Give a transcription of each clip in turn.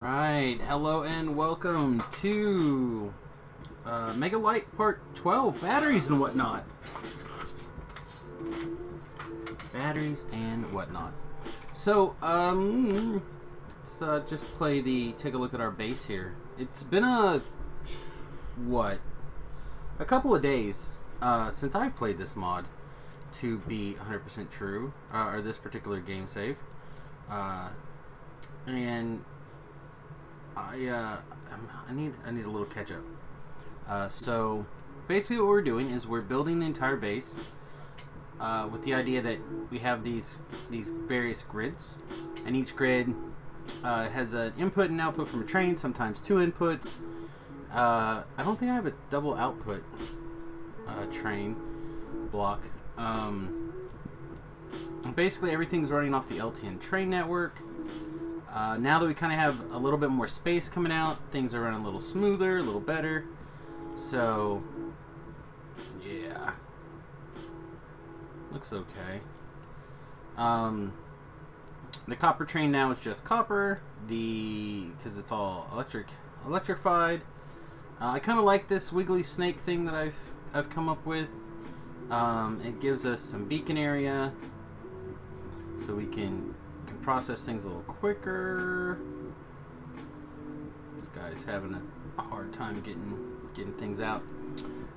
Right, hello and welcome to Mega Lite Part 12, batteries and whatnot. Batteries and whatnot. So, let's just take a look at our base here. It's been a couple of days since I played this mod, to be 100% true, or this particular game save. And I need a little catch up. So basically what we're doing is we're building the entire base with the idea that we have these various grids, and each grid has an input and output from a train, sometimes two inputs. I don't think I have a double output train block. Basically everything's running off the LTN train network. Now that we kind of have a little bit more space coming out, things are running a little smoother, a little better. So, yeah, looks okay. The copper train now is just copper, because it's all electrified. I kind of like this wiggly snake thing that I've come up with. It gives us some beacon area, so we can process things a little quicker. This guy's having a hard time getting things out.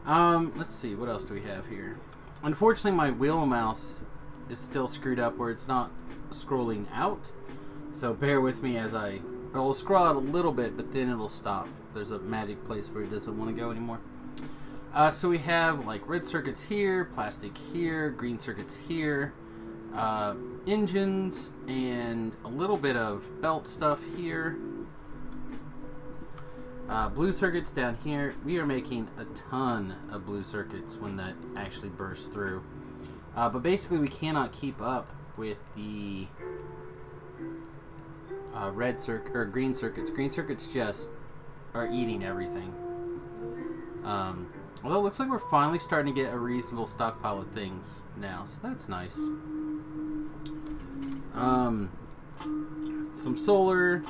Let's see, what else do we have here? Unfortunately, my wheel mouse is still screwed up where it's not scrolling out, so bear with me as I'll scroll out a little bit, but then it'll stop. There's a magic place where it doesn't want to go anymore. So we have like red circuits here, plastic here, green circuits here, engines, and a little bit of belt stuff here. Blue circuits down here. We are making a ton of blue circuits when that actually bursts through. But basically we cannot keep up with the green circuits. Green circuits just are eating everything. Although it looks like we're finally starting to get a reasonable stockpile of things now, so that's nice. Some solar,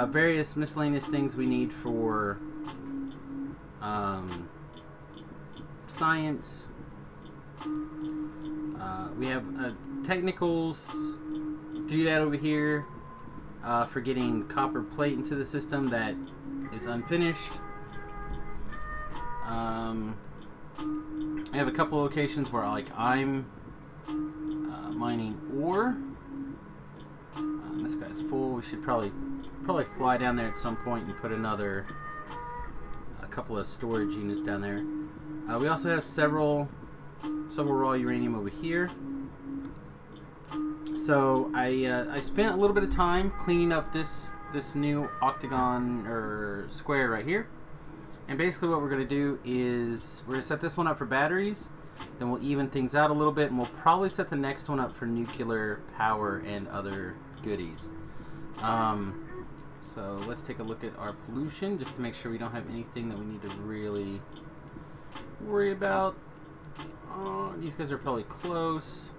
various miscellaneous things we need for science. We have technicals doodad over here for getting copper plate into the system that is unfinished. I have a couple locations where I'm mining ore. This guy's full. We should probably fly down there at some point and put a couple of storage units down there. We also have several raw uranium over here. So I spent a little bit of time cleaning up this new octagon or square right here. And basically what we're going to do is we're going to set this one up for batteries, then we'll even things out a little bit, and we'll probably set the next one up for nuclear power and other goodies. So let's take a look at our pollution just to make sure we don't have anything that we need to really worry about. These guys are probably close.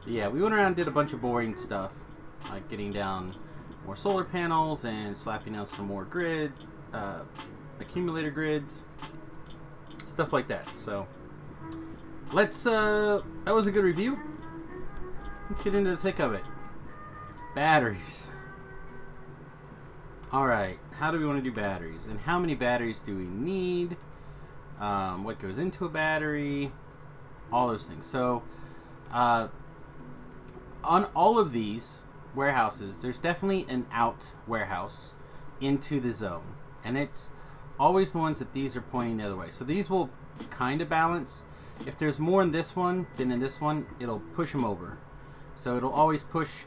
But yeah, we went around and did a bunch of boring stuff, like getting down more solar panels and slapping down some more accumulator grids, stuff like that. So let's that was a good review. Let's get into the thick of it. Batteries. Alright, how do we want to do batteries, and how many batteries do we need? What goes into a battery? All those things. So on all of these warehouses, there's definitely an out warehouse into the zone, and it's always the ones that these are pointing the other way. So these will kind of balance. If there's more in this one than in this one, it'll push them over. So it'll always push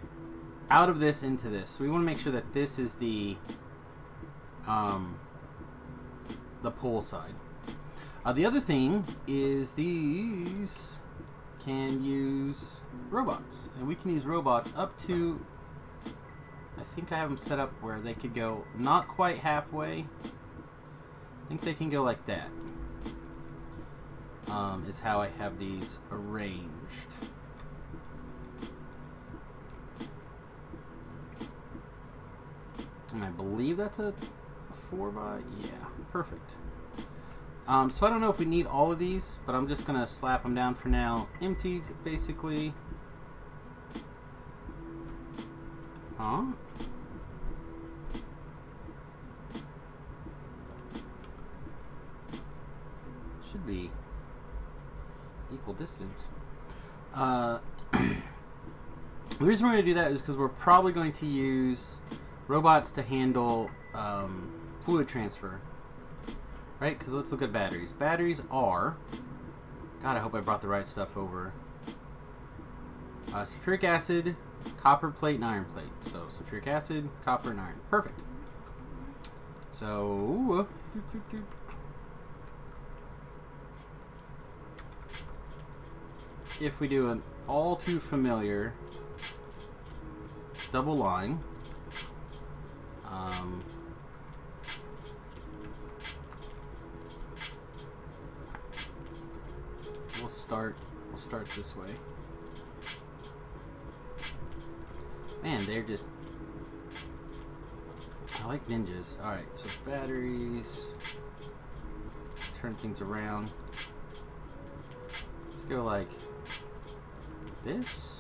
out of this into this. So we want to make sure that this is the pull side. The other thing is these can use robots, and we can use robots up to, I think I have them set up where they could go not quite halfway. I think they can go like that. Is how I have these arranged. And I believe that's a 4x. Yeah, perfect. So I don't know if we need all of these, but I'm just gonna slap them down for now. Emptied, basically. Huh? Should be equal distance. The reason we're going to do that is because we're probably going to use robots to handle fluid transfer. Right? Because let's look at batteries. Batteries are... God, I hope I brought the right stuff over. Sulfuric acid, copper plate, and iron plate. So, sulfuric acid, copper, and iron. Perfect. So... if we do an all too familiar double line, we'll start this way. Man, they're just, I like ninjas. All right, so batteries, turn things around. Let's go like this.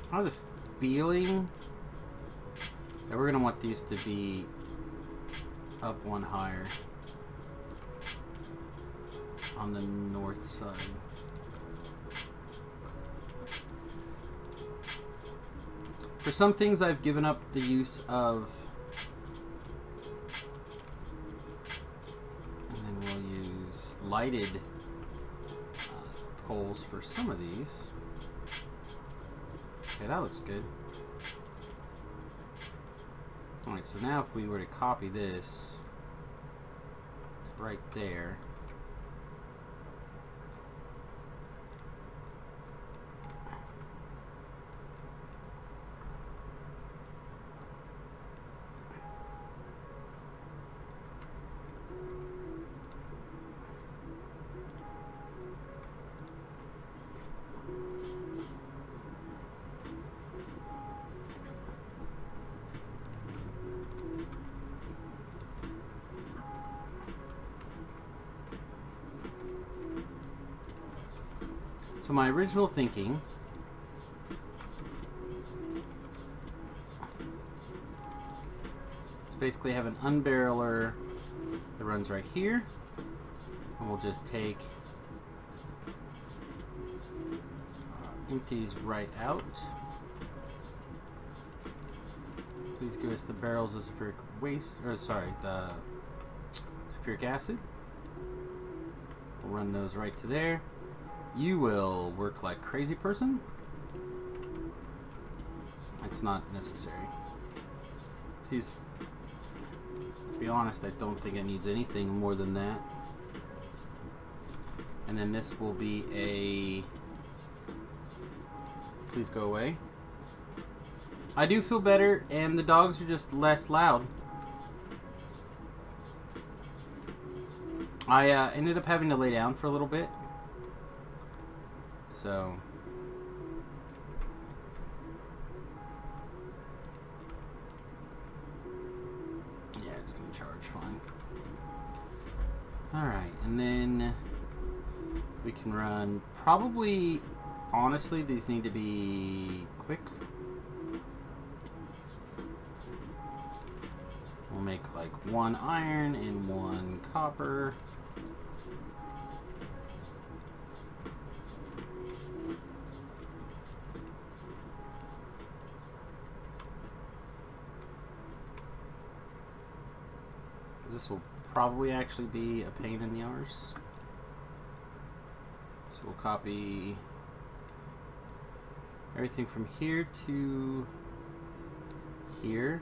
I have a feeling that we're going to want these to be up one higher on the north side. For some things, I've given up the use of, and then we'll use lighted poles for some of these. Okay, that looks good. Alright, so now if we were to copy this, it's right there. So my original thinking is basically have an unbarreler that runs right here, and we'll just take empties right out. Please give us the barrels of sulfuric waste, or sorry, the sulfuric acid. We'll run those right to there. You will work like crazy person. It's not necessary. To be honest, I don't think it needs anything more than that. And then this will be a... Please go away. I do feel better, and the dogs are just less loud. I ended up having to lay down for a little bit. So, yeah, it's going to charge fine. Alright, and then we can run, probably, honestly, these need to be quick. We'll make like 1 iron and 1 copper. This will probably actually be a pain in the arse. So we'll copy everything from here to here.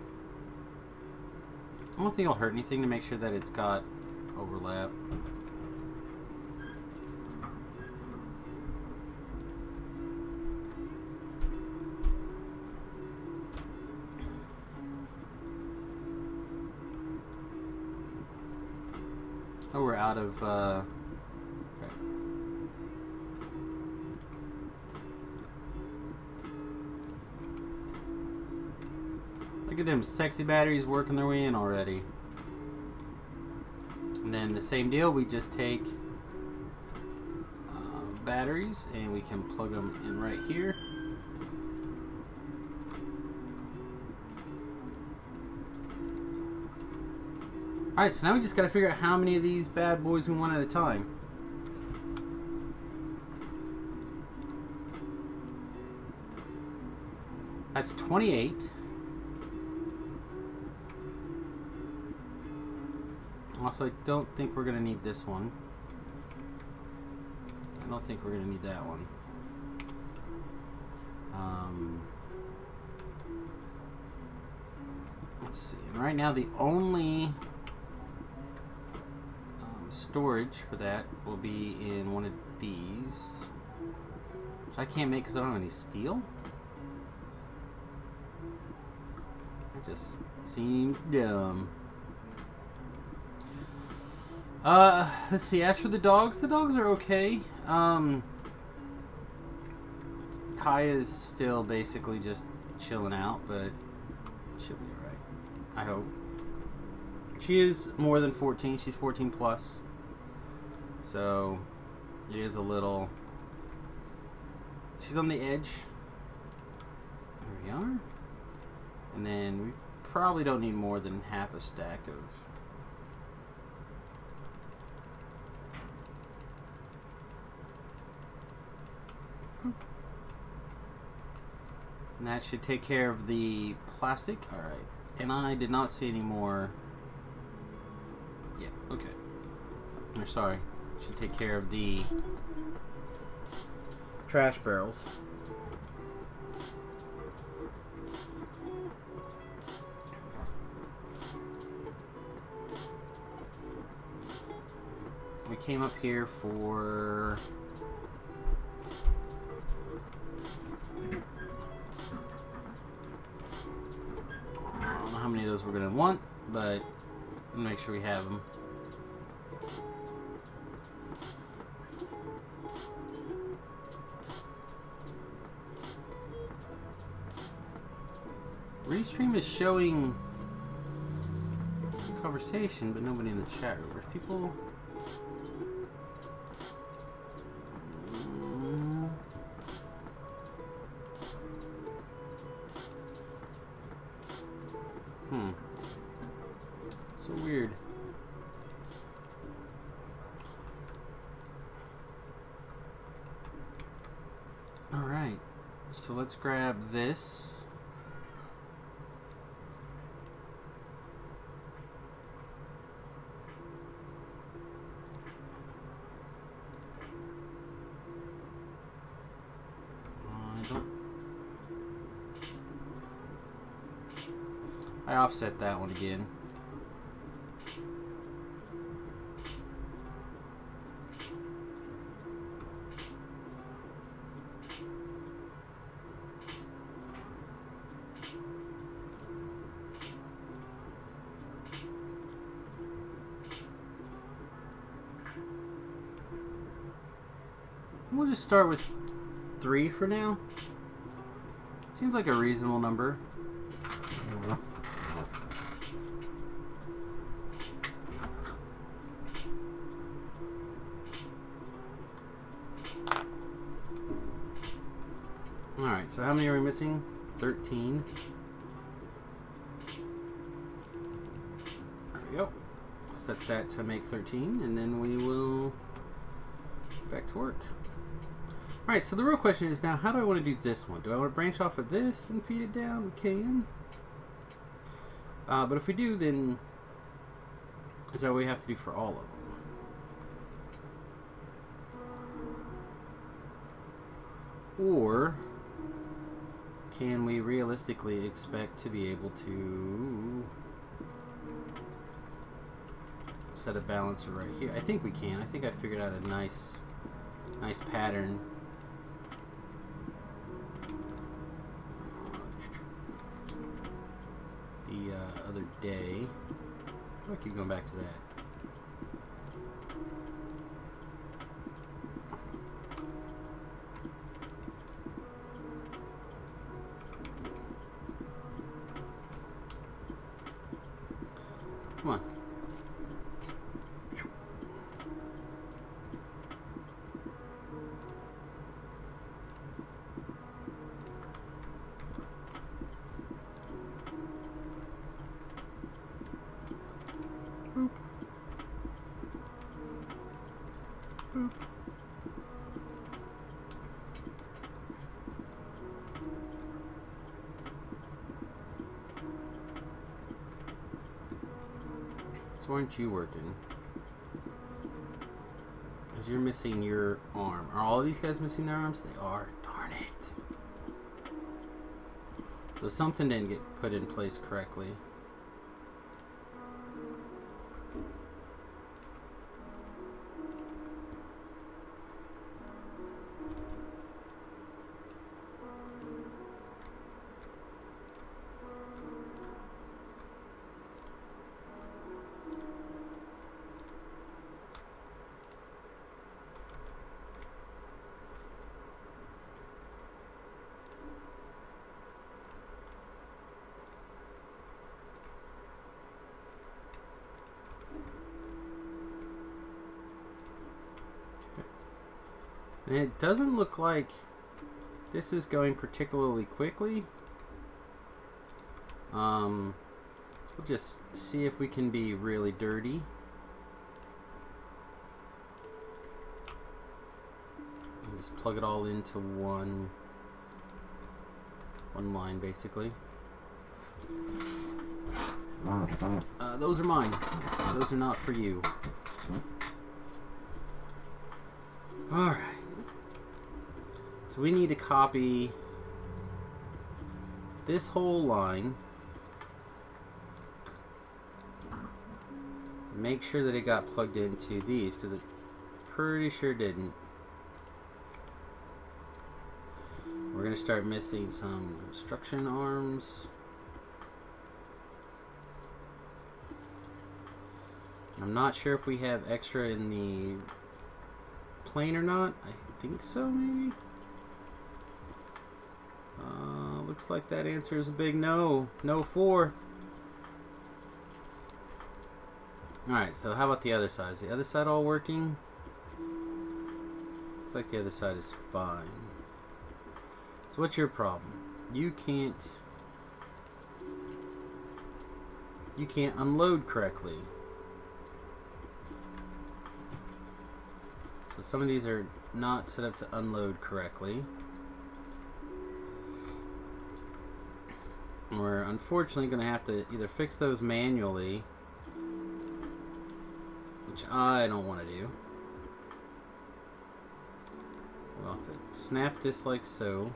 I don't think it'll hurt anything to make sure that it's got overlap. Oh, we're out of, okay. Look at them sexy batteries working their way in already. And then the same deal, we just take batteries and we can plug them in right here. Alright, so now we just gotta figure out how many of these bad boys we want at a time. That's 28. Also, I don't think we're gonna need this one. I don't think we're gonna need that one. Let's see. And right now, the only storage for that will be in one of these, which I can't make because I don't have any steel. It just seems dumb. Let's see. As for the dogs are okay. Kaya's still basically just chilling out, but she'll be alright. I hope. She is more than 14. She's 14 plus. So, it is a little... She's on the edge. There we are. And then we probably don't need more than half a stack of... And that should take care of the plastic. Alright. And I did not see any more... Yeah, okay. Or sorry. Should take care of the trash barrels. We came up here for... I don't know how many of those we're going to want, but we'll make sure we have them. Restream is showing conversation, but nobody in the chat room. Are people... So weird. Alright. So let's grab this. I offset that one again. We'll just start with 3 for now. Seems like a reasonable number. Alright, so how many are we missing? 13. There we go. Set that to make 13, and then we will get back to work. Alright, so the real question is now, how do I want to do this one? Do I want to branch off of this and feed it down? We can. But if we do, then is that what we have to do for all of them? Or can we realistically expect to be able to set a balancer right here? I think we can. I think I figured out a nice pattern. The other day. I keep going back to that. Come on. Boop. Boop. So why aren't you working? Because you're missing your arm. Are all of these guys missing their arms? They are. Darn it. So something didn't get put in place correctly. And it doesn't look like this is going particularly quickly. We'll just see if we can be really dirty. And just plug it all into one line, basically. Those are mine. Those are not for you. Alright. So we need to copy this whole line. Make sure that it got plugged into these, because it pretty sure didn't. We're going to start missing some construction arms. I'm not sure if we have extra in the plane or not. I think so, maybe. Looks like that answer is a big no. No 4. Alright, so how about the other side? Is the other side all working? Looks like the other side is fine. So what's your problem? You can't unload correctly. So some of these are not set up to unload correctly. We're unfortunately going to have to either fix those manually, which I don't want to do. We'll have to snap this like so,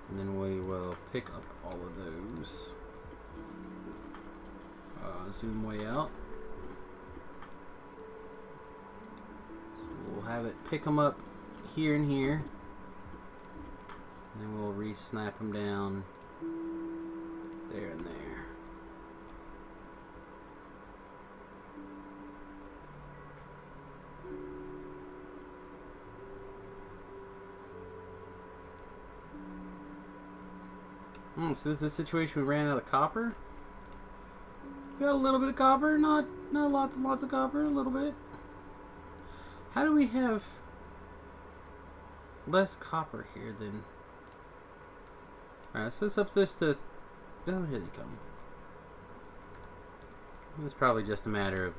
and then we will pick up all of those. Zoom way out. So we'll have it pick them up here and here, and then we'll re-snap them down there and there. So this is a situation we ran out of copper. We got a little bit of copper, not lots and lots of copper, a little bit. How do we have less copper here than? Alright, so let's up this to. Oh, here they come. It's probably just a matter of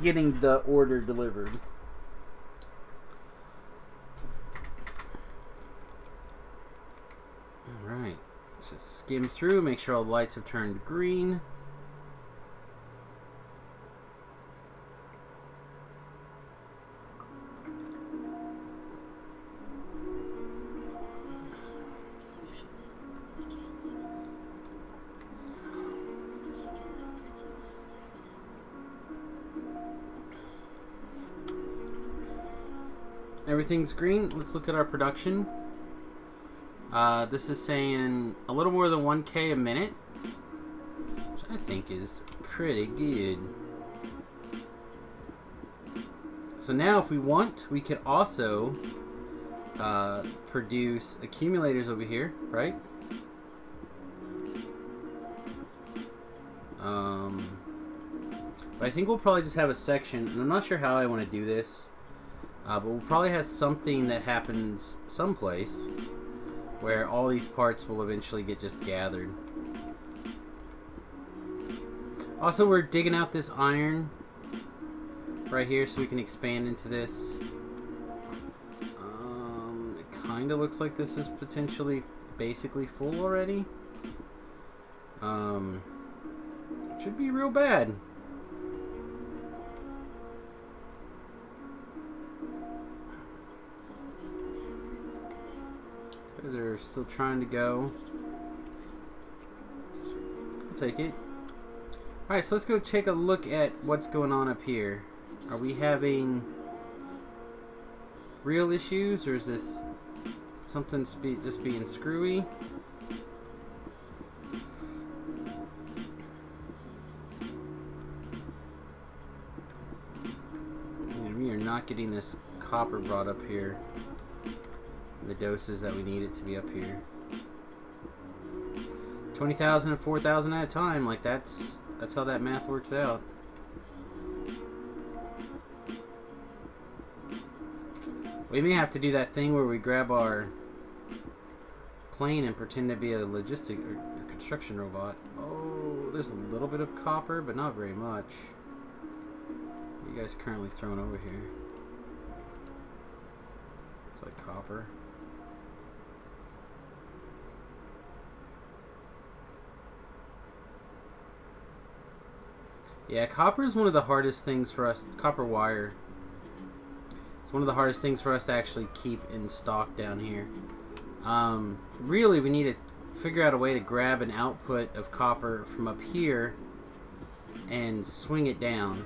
getting the order delivered. Alright. Let's just skim through, make sure all the lights have turned green. Everything's green. Let's look at our production. This is saying a little more than 1K a minute, which I think is pretty good. So now if we want, we could also produce accumulators over here, right? But I think we'll probably just have a section, and I'm not sure how I want to do this, but we'll probably have something that happens someplace where all these parts will eventually get just gathered. Also, we're digging out this iron right here so we can expand into this. It kind of looks like this is potentially basically full already. Should be real bad. These guys are still trying to go. I'll take it. Alright, so let's go take a look at what's going on up here. Are we having real issues, or is this something just being screwy? And we are not getting this copper brought up here. The doses that we need it to be up here. 20,000 and 4,000 at a time, like that's how that math works out. We may have to do that thing where we grab our plane and pretend to be a logistic or construction robot. Oh, there's a little bit of copper, but not very much. What are you guys currently throwing over here? It's like copper. Yeah, copper is one of the hardest things for us. Copper wire. It's one of the hardest things for us to actually keep in stock down here. Really, we need to figure out a way to grab an output of copper from up here and swing it down.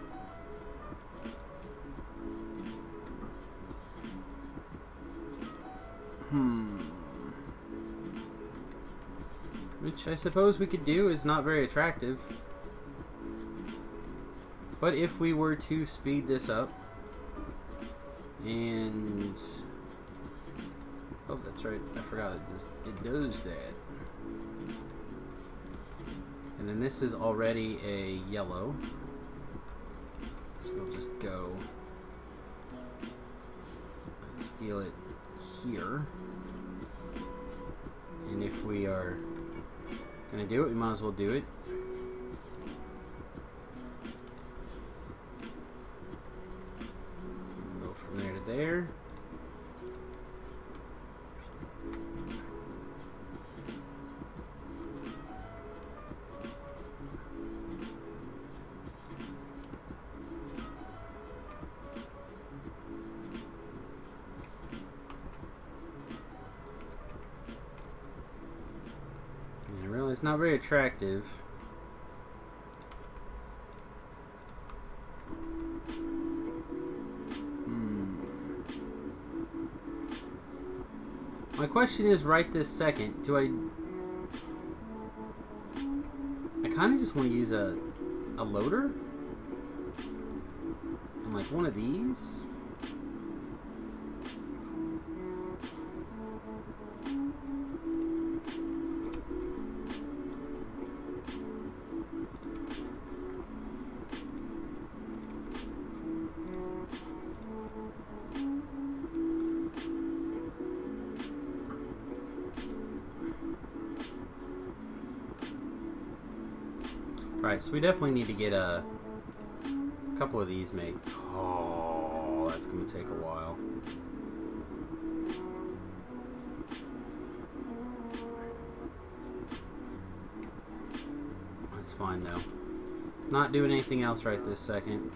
Which I suppose we could do is not very attractive. But if we were to speed this up, and oh, that's right, I forgot it does that. And then this is already a yellow, so we'll just go and steal it here. And if we are gonna do it, we might as well do it. There to there. Yeah, really, it's not very attractive. My question is, right this second, do I kind of just want to use a loader? And like one of these? Right, so we definitely need to get a couple of these made. Oh, that's going to take a while. That's fine though. It's not doing anything else right this second.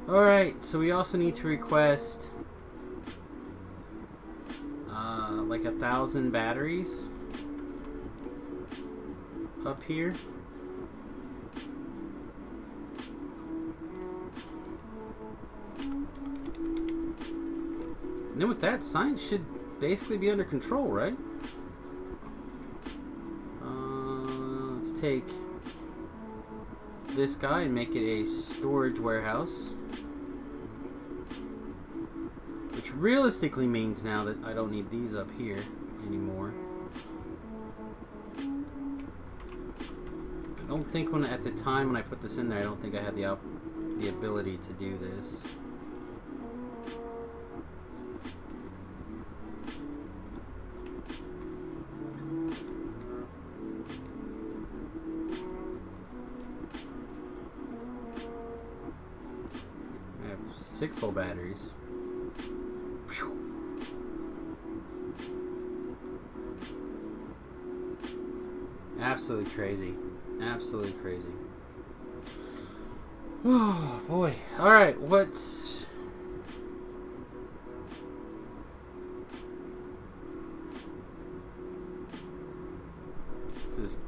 Alright, so we also need to request like 1,000 batteries up here. And then with that, science should basically be under control, right? Let's take this guy and make it a storage warehouse. Which realistically means now that I don't need these up here anymore. don't think at the time when I put this in there, I don't think I had the ability to do this. I have 6-hole batteries. Absolutely crazy. Absolutely crazy. Oh, boy. Alright, what's... Is this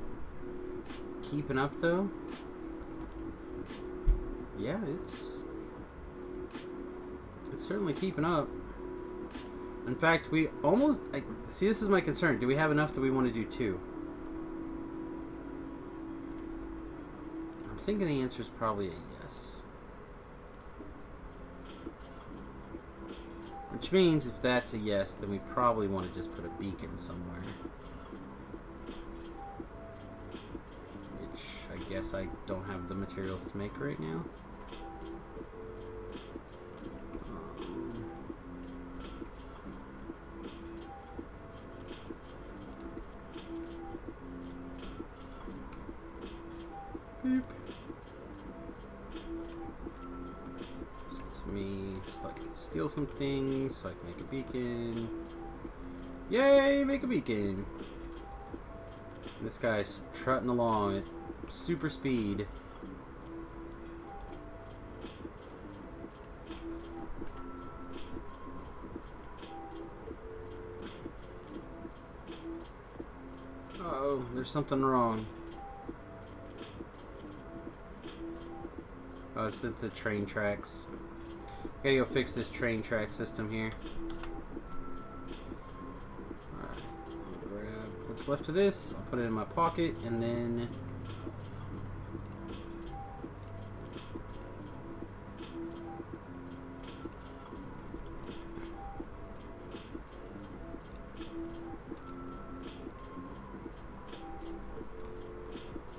keeping up, though? Yeah, it's certainly keeping up. In fact, we almost... see, this is my concern. Do we have enough that we want to do 2? I'm thinking the answer is probably a yes. Which means if that's a yes, then we probably want to just put a beacon somewhere. Which I guess I don't have the materials to make right now. Boop. So it's me, so I can steal some things, so I can make a beacon. Yay, make a beacon! And this guy's trotting along at super speed. Uh-oh, there's something wrong. Oh, it's the train tracks. Gotta go fix this train track system here. Alright, I'll grab what's left of this, I'll put it in my pocket, and then...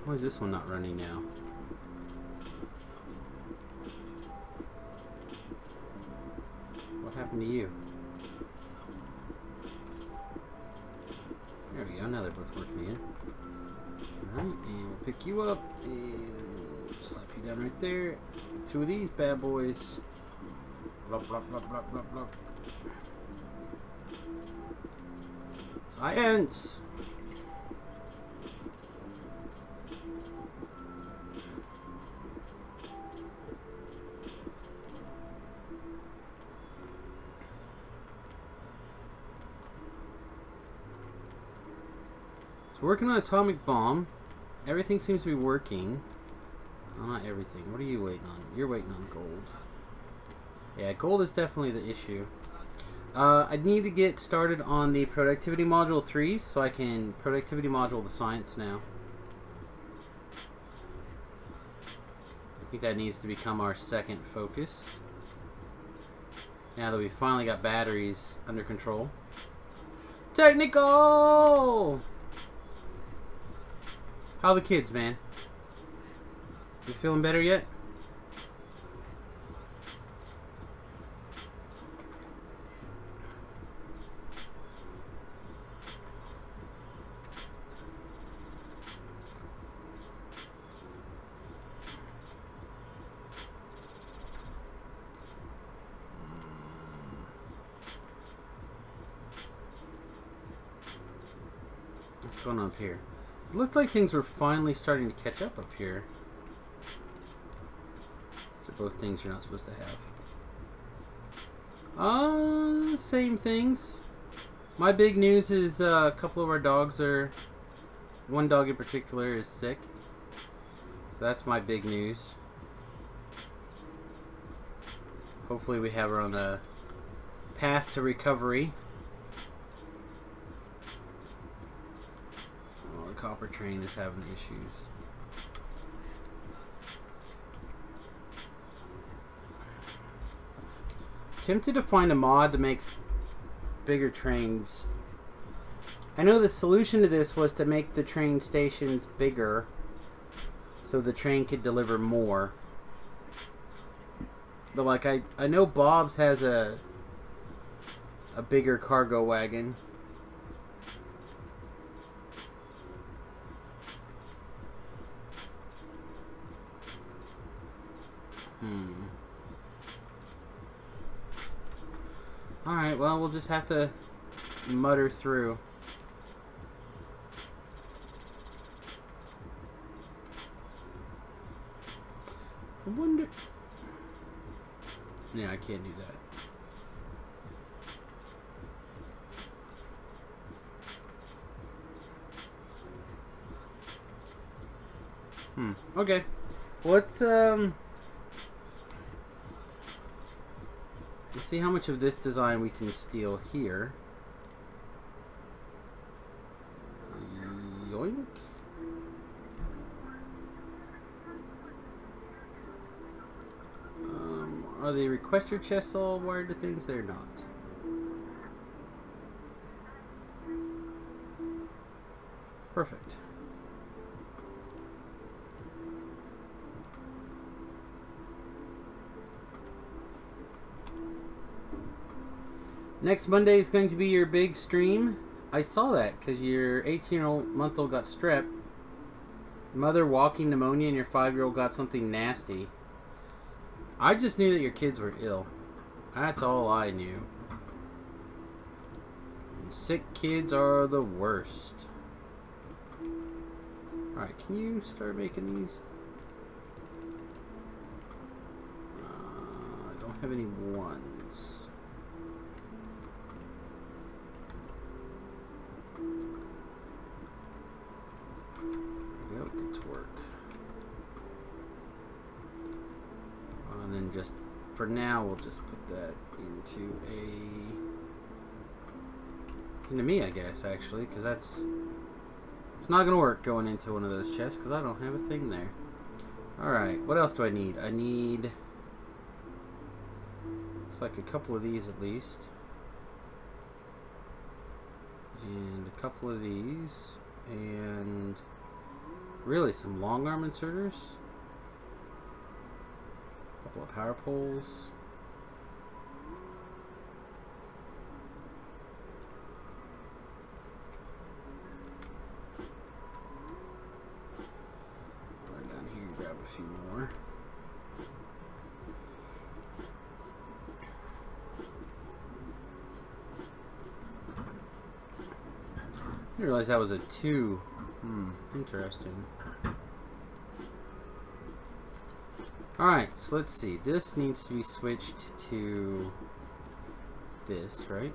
why is this one not running now? What happened to you? There we go, now they're both working again. Alright, and we'll pick you up and we'll slap you down right there. 2 of these bad boys. Blop, blop, blop, blop, blop, blop. Science! Working on atomic bomb. Everything seems to be working. Well, not everything. What are you waiting on? You're waiting on gold. Yeah, gold is definitely the issue. I need to get started on the productivity module 3 so I can productivity module the science now. I think that needs to become our second focus. Now that we finally got batteries under control. Technical! How are the kids, man? You feeling better yet? What's going on up here? It looked like things were finally starting to catch up here. These are both things you're not supposed to have. Same things. My big news is a couple of our dogs are... one dog in particular is sick. So that's my big news. Hopefully we have her on the path to recovery. Copper train is having issues. Tempted to find a mod that makes bigger trains. I know the solution to this was to make the train stations bigger. so the train could deliver more. But like I know Bob's has a bigger cargo wagon. Alright, well, we'll just have to mutter through. I wonder... Yeah, I can't do that. Okay. Let's see how much of this design we can steal here. Yoink. Are the requester chests all wired to things? They're not. Perfect. Next Monday is going to be your big stream. I saw that because your 18-month-old got strep, mother walking pneumonia, and your 5-year-old got something nasty. I just knew that your kids were ill. That's all I knew. And sick kids are the worst. Alright, can you start making these? I don't have any ones. There we go, get to work. And then just, for now, we'll just put that into me, I guess, actually, because it's not going to work going into one of those chests, because I don't have a thing there. Alright, what else do I need? I need, looks like a couple of these at least. And a couple of these. And really some long arm inserters. A couple of power poles. Run down here and grab a few more. I didn't realize that was a 2. Interesting. Alright, so let's see. This needs to be switched to this, right?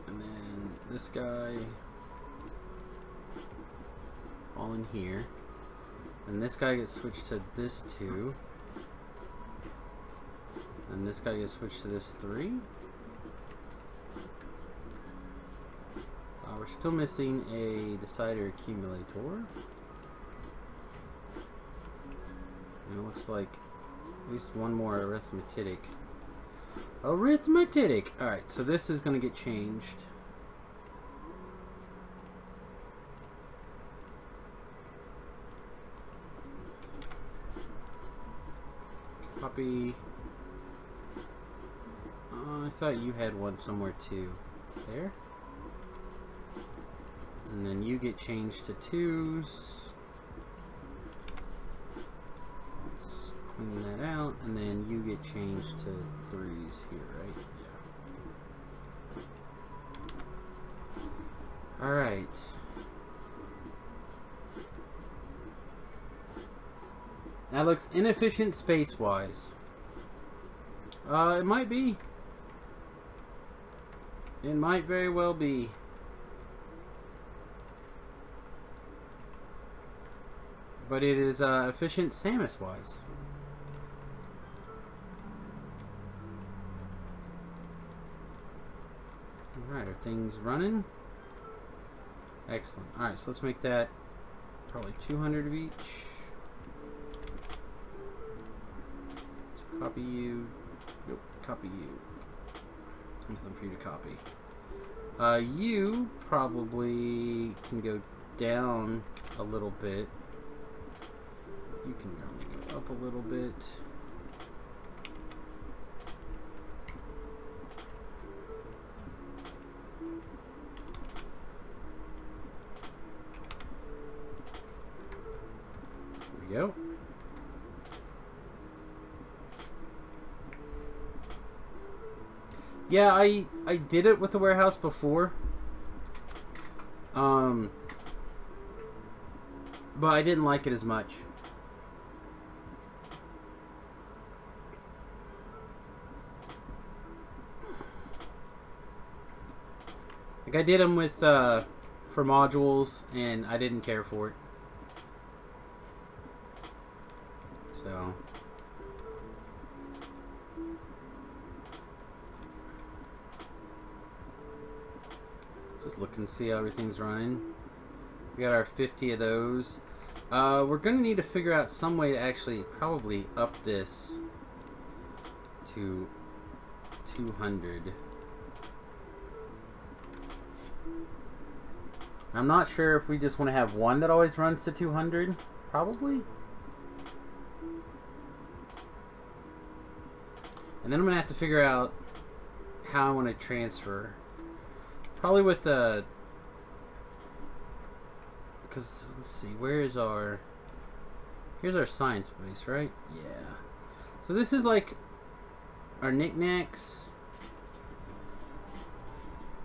And then this guy all in here. And this guy gets switched to this 2. And this guy gets switched to this 3. We're still missing a decider accumulator. And it looks like at least one more arithmetic. Alright, so this is going to get changed. Copy. I thought you had one somewhere too. There. And then you get changed to 2s. Let's clean that out. And then you get changed to 3s here, right? Yeah. Alright. That looks inefficient space-wise. It might be. It might very well be. But it is efficient Samius-wise. Alright, are things running? Excellent. Alright, so let's make that probably 200 of each. Let's copy you. Nope, copy you. Nothing for you to copy. You probably can go down a little bit. You can only go up a little bit. There we go. Yeah, I did it with the warehouse before. But I didn't like it as much. Like I did them with for modules, and I didn't care for it. So just look and see how everything's running. We got our 50 of those. We're gonna need to figure out some way to actually probably up this to 200. I'm not sure if we just want to have one that always runs to 200. Probably. And then I'm gonna have to figure out how I want to transfer. Probably with the, because let's see, where is our, here's our science base, right? Yeah. So this is like our knickknacks,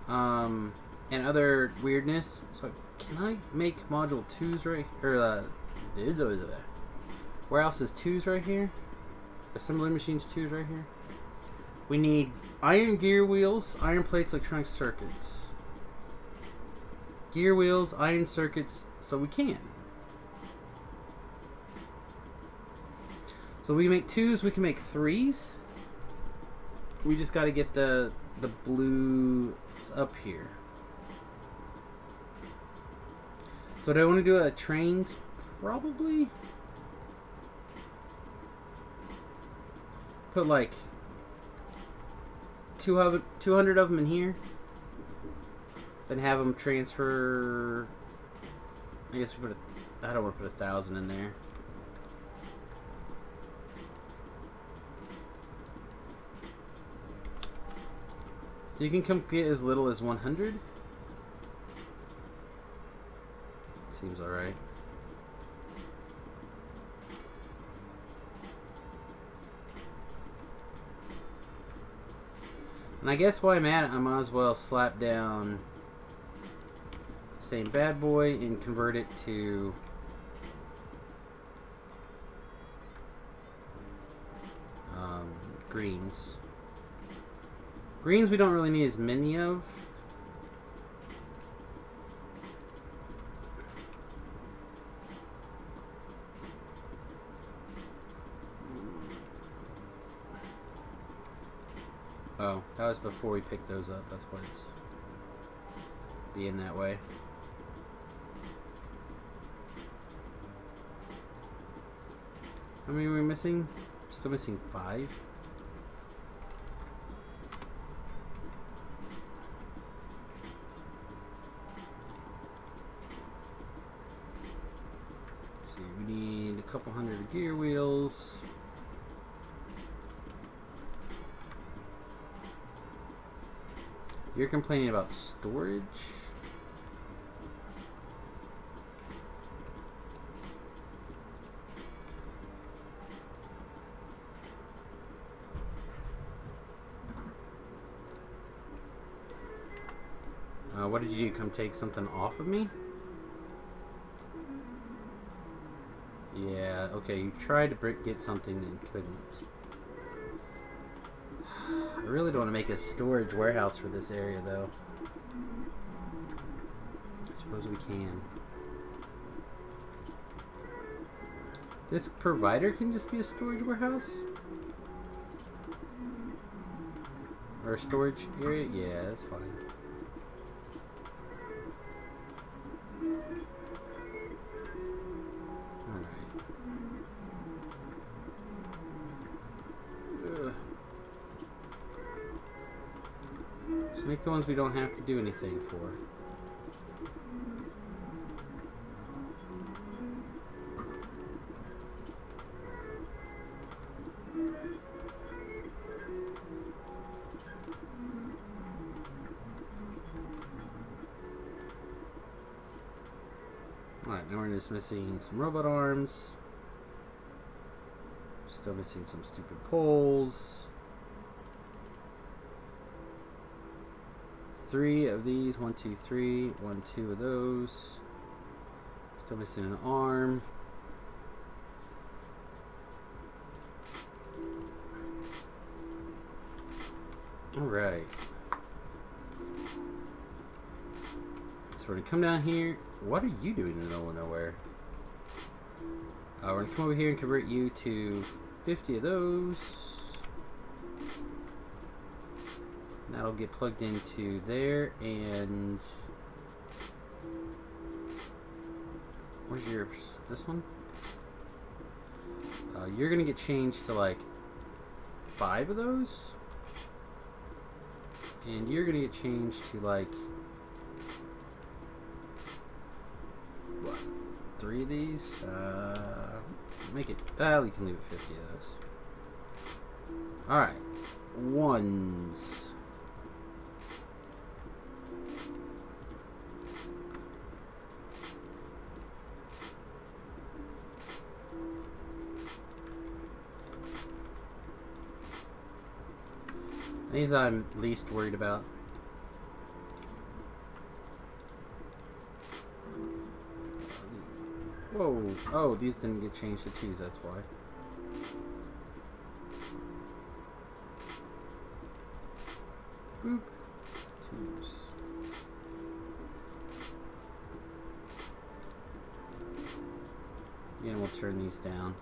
and other weirdness. So can I make module 2s right, or warehouse is 2s right here? Assembly machines 2s right here. We need iron gear wheels, iron plates, electronic circuits. Gear wheels, iron circuits, so we can. So we make 2s, we can make 3s. We just got to get the blue up here. So do I want to do a trains? Probably. Put like 200 of them in here. Then have them transfer. I guess we put I don't want to put 1,000 in there. So you can come get as little as 100. Seems alright. And I guess while I'm at it, I might as well slap down the same bad boy and convert it to greens. Greens we don't really need as many of. Oh, that was before we picked those up. That's why it's being that way. How many are we missing? Still missing 5. Let's see, we need a couple hundred gear wheels. You're complaining about storage? What did you do? Come take something off of me? Yeah, okay, you tried to get something and couldn't. I really don't want to make a storage warehouse for this area, though. I suppose we can. This provider can just be a storage warehouse? Or a storage area? Yeah, that's fine. Make the ones we don't have to do anything for. Alright, now we're just missing some robot arms. Still missing some stupid poles. 3 of these. 1, 2, 3. 1, 2 of those. Still missing an arm. Alright. So we're going to come down here. What are you doing in the middle of nowhere? We're going to come over here and convert you to 50 of those. That'll get plugged into there, and where's yours? This one? You're gonna get changed to like 5 of those, and you're gonna get changed to like what? 3 of these? Make it. We can leave it 50 of those. All right, ones. These I'm least worried about. Whoa. Oh, these didn't get changed to 2s, that's why. Boop. 2s. And we'll turn these down.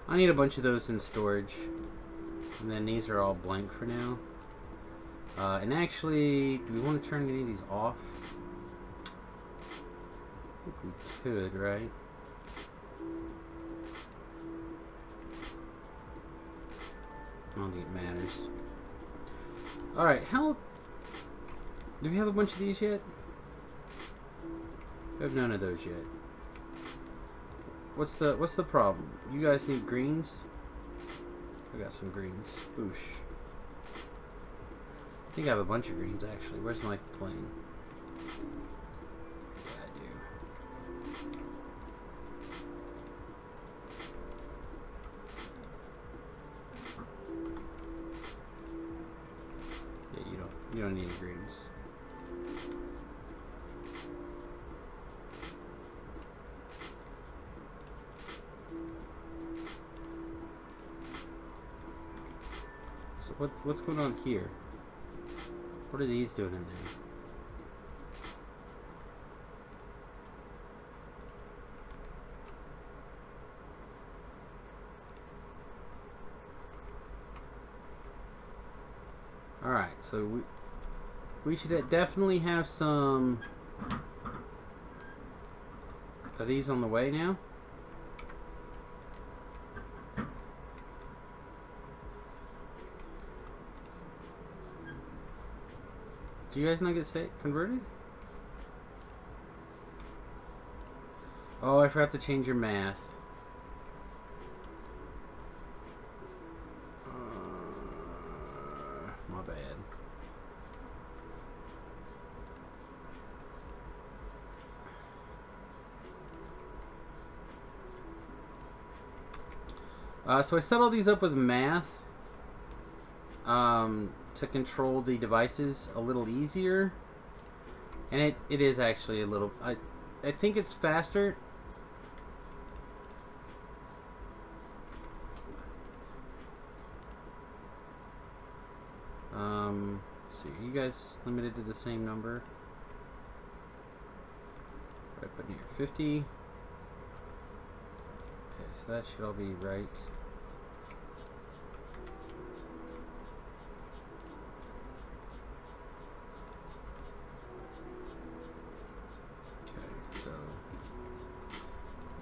I need a bunch of those in storage. And then these are all blank for now. And actually, do we want to turn any of these off? I think we could, right? I don't think it matters. Alright, how... Do we have a bunch of these yet? We have none of those yet. What's the problem? You guys need greens? I got some greens. Boosh. I think I have a bunch of greens actually. Where's my plane? Yeah, I do. Yeah, you don't need any greens. So what's going on here? What are these doing in there? Alright, so we should definitely have some... Are these on the way now? Do you guys not get converted? Oh, I forgot to change your math. My bad. So I set all these up with math. To control the devices a little easier, and it is actually a little. I think it's faster. See, are you guys limited to the same number? What I put in here? 50. Okay, so that should all be right.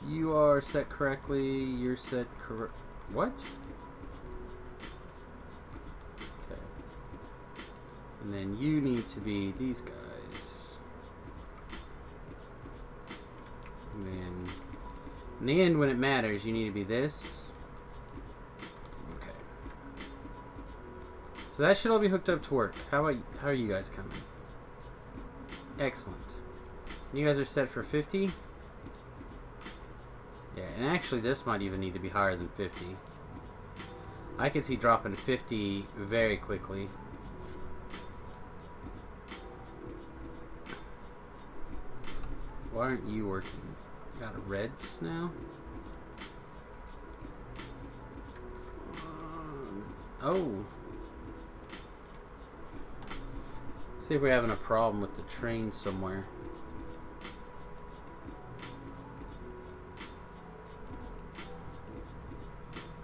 You are set correctly. You're set correct. What? Okay. And then you need to be these guys. And then in the end, when it matters, you need to be this. Okay. So that should all be hooked up to work. How are you guys coming? Excellent. You guys are set for 50? Yeah, and actually this might even need to be higher than 50. I can see dropping 50 very quickly. Why aren't you working? Got reds now? Oh. See if we're having a problem with the train somewhere.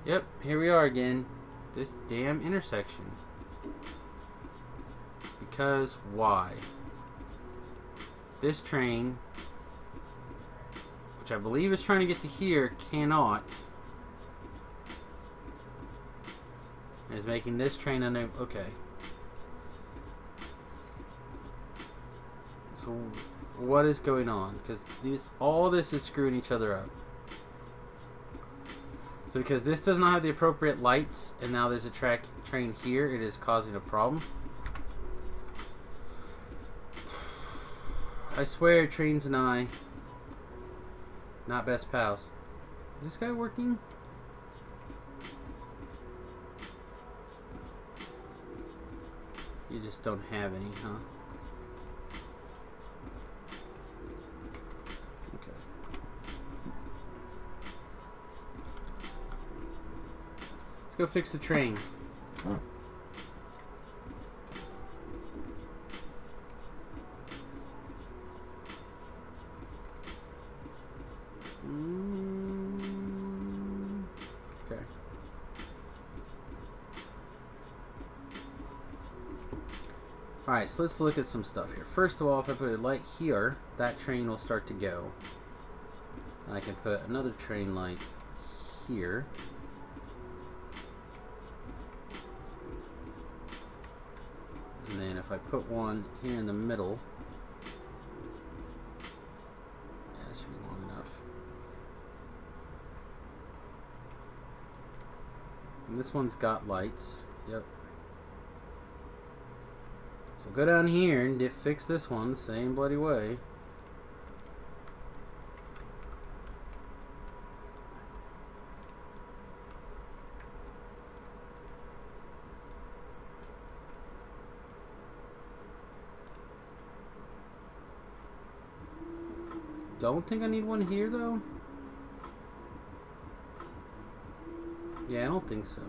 Yep, here we are again. This damn intersection. Because why? This train, which I believe is trying to get to here, cannot. And is making this train unable. Okay. So what is going on? Because all this is screwing each other up. So because this does not have the appropriate lights, and now there's a train here, it is causing a problem. I swear, trains and I, not best pals. Is this guy working? You just don't have any, huh? Let's go fix the train. Okay. Alright, so let's look at some stuff here. First of all, if I put a light here, that train will start to go. And I can put another train light here. And then if I put one here in the middle, yeah, that should be long enough. And this one's got lights. Yep. So go down here and fix this one the same bloody way. Don't think I need one here though. Yeah, I don't think so.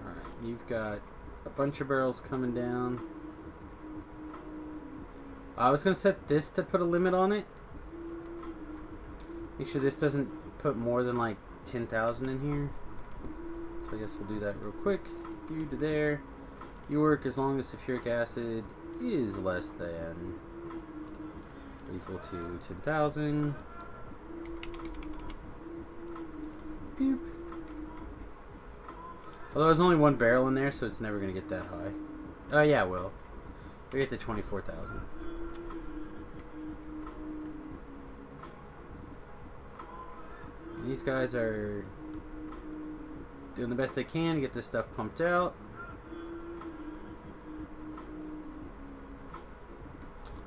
Alright, you've got a bunch of barrels coming down. I was gonna set this to put a limit on it. Make sure this doesn't put more than like 10,000 in here. So I guess we'll do that real quick. You to there. You work as long as sulfuric acid is less than or equal to 10,000. Beep. Although there's only one barrel in there, so it's never going to get that high. Oh, yeah, it will. We get to 24,000. These guys are doing the best they can to get this stuff pumped out.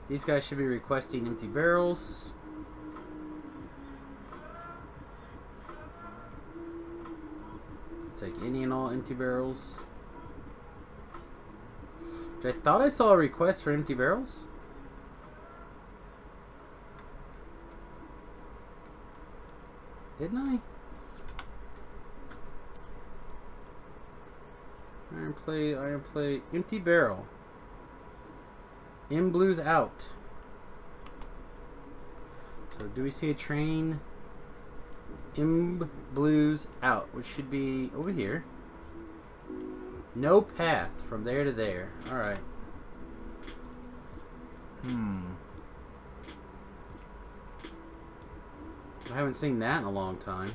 These guys should be requesting empty barrels. Take any and all empty barrels. Which I thought I saw a request for empty barrels. Didn't I? Iron plate, empty barrel. M blues out. So do we see a train? M blues out, which should be over here. No path from there to there. Alright. I haven't seen that in a long time.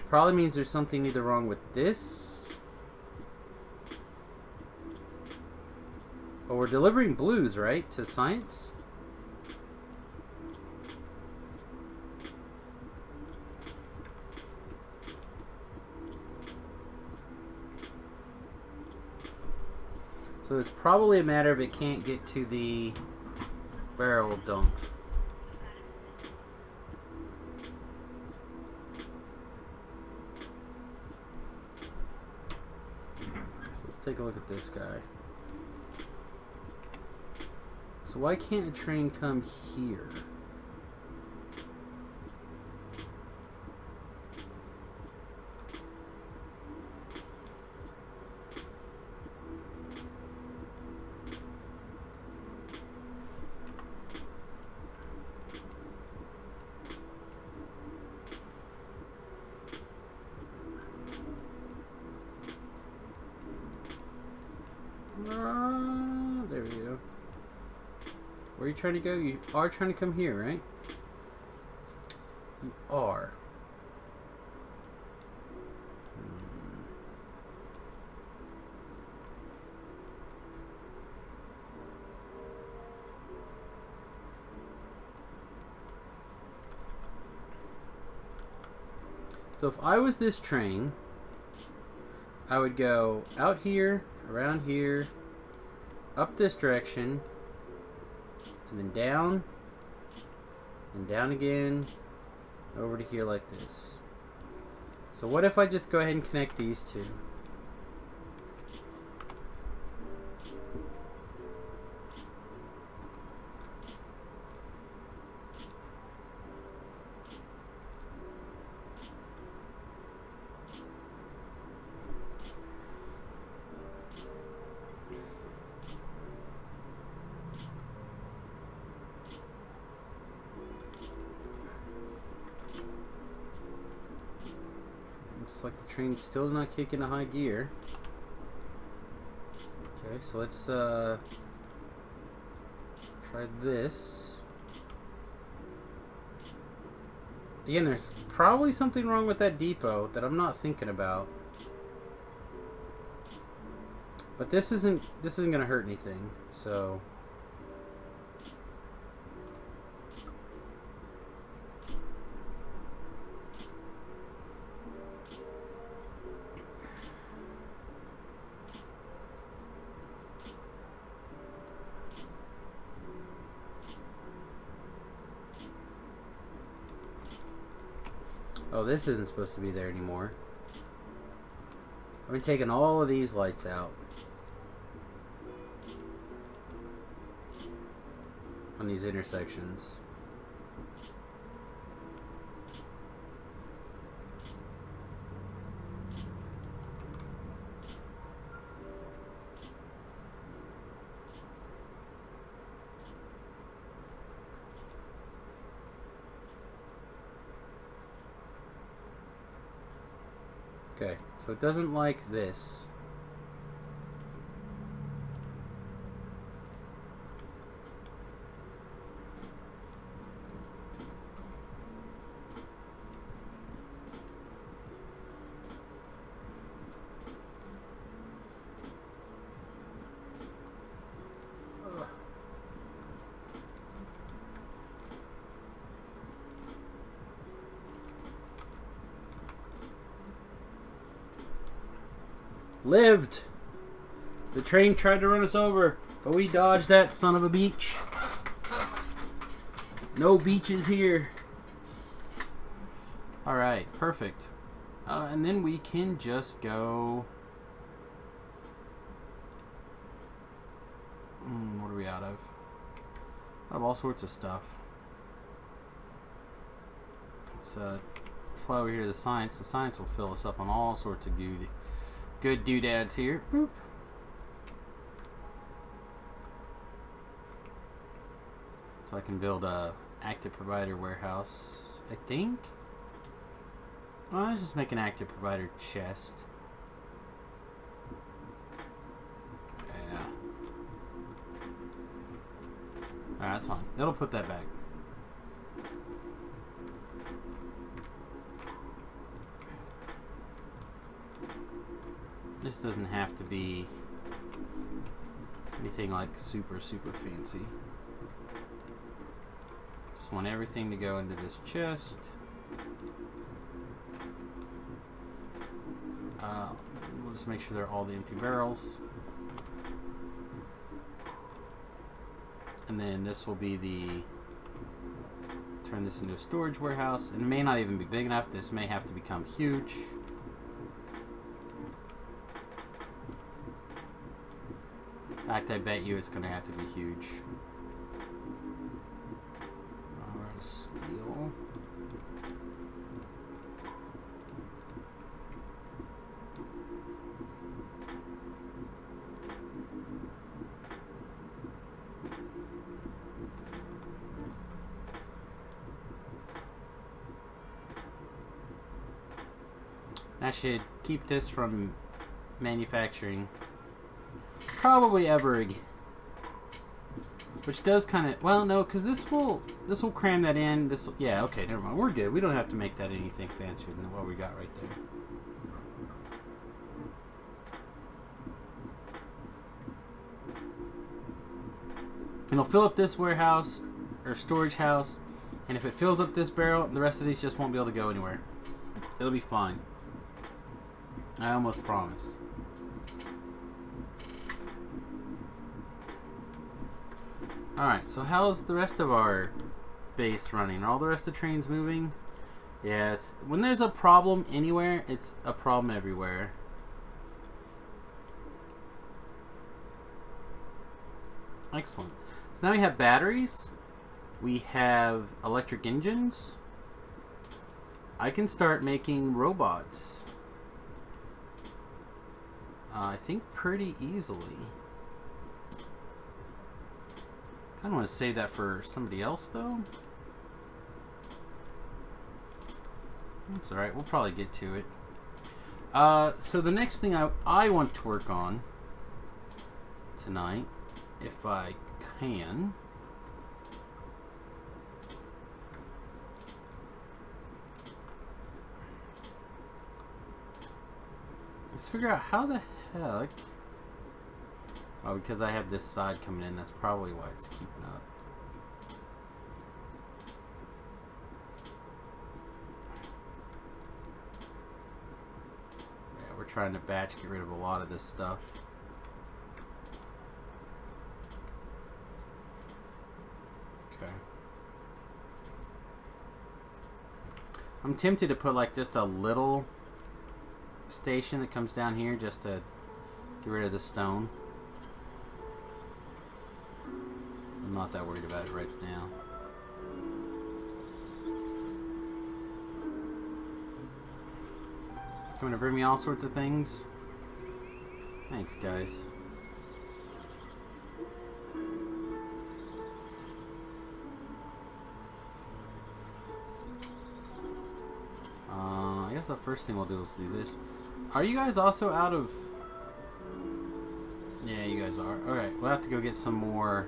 Probably means there's something either wrong with this, but we're delivering blues, right, to science? So it's probably a matter of it can't get to the barrel dump. So let's take a look at this guy. So why can't a train come here? There we go. Where are you trying to go? You are trying to come here, right? You are. So if I was this train, I would go out here, around here, up this direction, and then down, and down again, over to here like this. So what if I just go ahead and connect these two? Looks like the train's still not kicking a high gear. Okay, so let's try this. Again, there's probably something wrong with that depot that I'm not thinking about. But this isn't gonna hurt anything, so. Oh, this isn't supposed to be there anymore. I've been taking all of these lights out on these intersections. Okay, so it doesn't like this. Lived! The train tried to run us over, but we dodged that son of a beach. No beaches here. Alright, perfect. And then we can just go... what are we out of? Out of all sorts of stuff. Let's fly over here to the science. The science will fill us up on all sorts of good doodads here. Boop. So I can build a active provider warehouse, I think. Oh, let's just make an active provider chest. Yeah. Alright, that's fine. It'll put that back. This doesn't have to be anything like super fancy. Just want everything to go into this chest. We'll just make sure they're all the empty barrels. And then this will be the... Turn this into a storage warehouse. And it may not even be big enough. This may have to become huge. In fact, I bet you it's going to have to be huge. Alright, steel. That should keep this from manufacturing probably ever again. Which does kind of, well, no, because this will cram that in. This will, yeah, okay, never mind. We're good. We don't have to make that anything fancier than what we got right there. And it'll fill up this warehouse or storage house, and if it fills up this barrel, the rest of these just won't be able to go anywhere. It'll be fine. I almost promise. Alright, so how's the rest of our base running? Are all the rest of the trains moving? Yes. When there's a problem anywhere, it's a problem everywhere. Excellent. So now we have batteries. We have electric engines. I can start making robots. I think pretty easily. I don't want to save that for somebody else though. That's alright, we'll probably get to it. So the next thing I want to work on tonight, if I can, is figure out how the heck... Oh, because I have this side coming in, that's probably why it's keeping up. Yeah, we're trying to batch get rid of a lot of this stuff. Okay. I'm tempted to put like just a little station that comes down here just to get rid of the stone. I'm not that worried about it right now. Coming to bring me all sorts of things. Thanks, guys. I guess the first thing we'll do is do this. Are you guys also out of... Yeah, you guys are. Alright, we'll have to go get some more...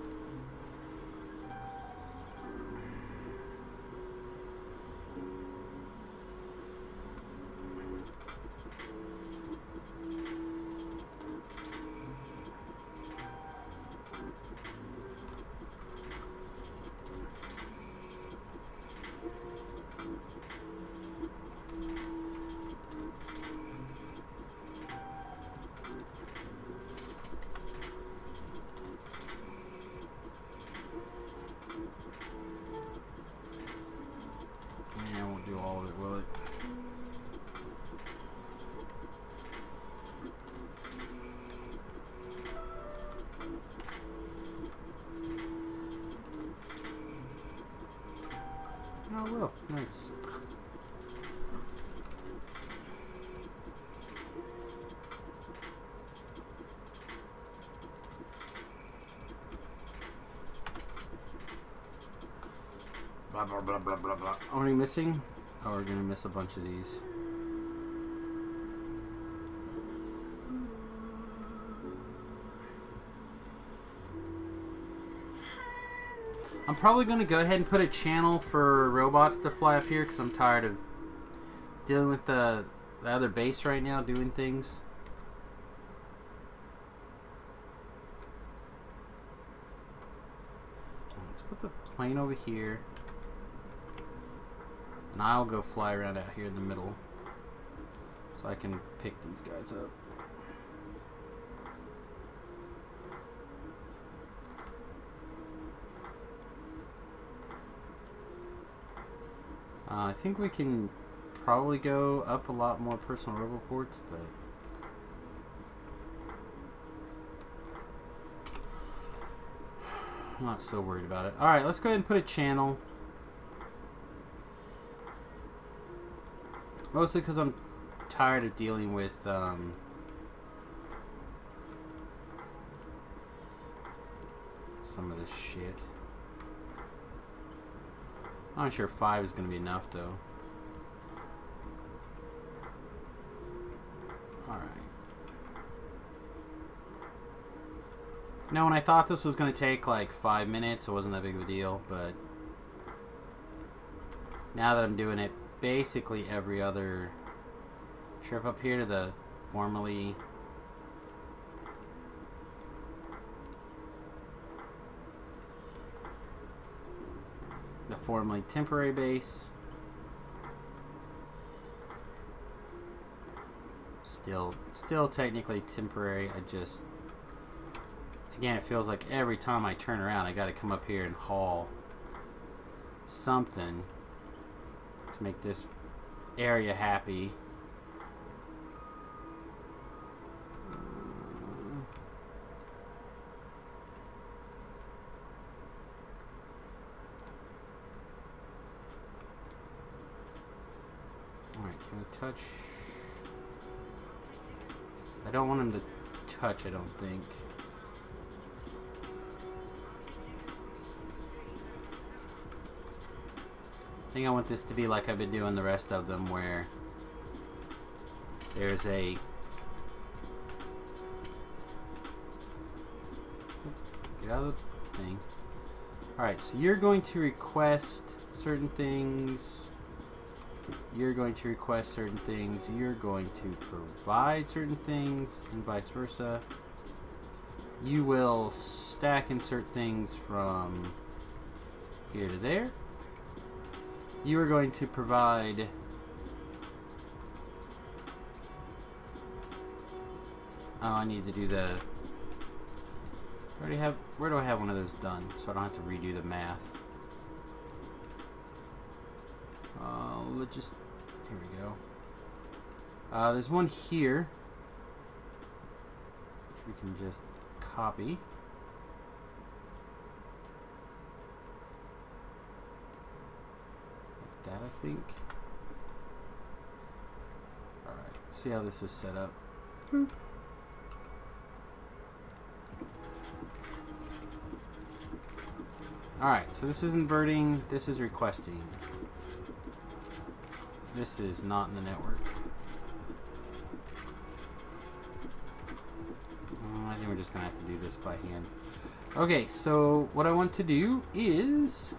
Oh, well, nice. Blah, blah, blah, blah, blah, blah. Are we missing? Oh, we're gonna miss a bunch of these. I'm probably going to go ahead and put a channel for robots to fly up here because I'm tired of dealing with the other base right now, doing things. Let's put the plane over here. And I'll go fly around out here in the middle so I can pick these guys up. I think we can probably go up a lot more personal roboports, but I'm not so worried about it. Alright, let's go ahead and put a channel. Mostly because I'm tired of dealing with some of this shit. I'm not sure 5 is going to be enough, though. Alright. Now, when I thought this was going to take like 5 minutes, it wasn't that big of a deal, but now that I'm doing it basically every other trip up here to the formerly temporary base. Still technically temporary. I just, again, it feels like every time I turn around I gotta come up here and haul something to make this area happy. Alright, can we touch? I don't want him to touch, I don't think. I think I want this to be like I've been doing the rest of them, where there's a get out of the thing. Alright, so you're going to request certain things. You're going to request certain things. You're going to provide certain things, and vice versa. You will stack insert things from here to there. You are going to provide I need to do the I already have, where do I have one of those done so I don't have to redo the math? Let's just, here we go. There's one here which we can just copy. Like that, I think. Alright, let's see how this is set up. Boop. Alright, so this is inverting, this is requesting. This is not in the network. I think we're just going to have to do this by hand. Okay, so what I want to do is,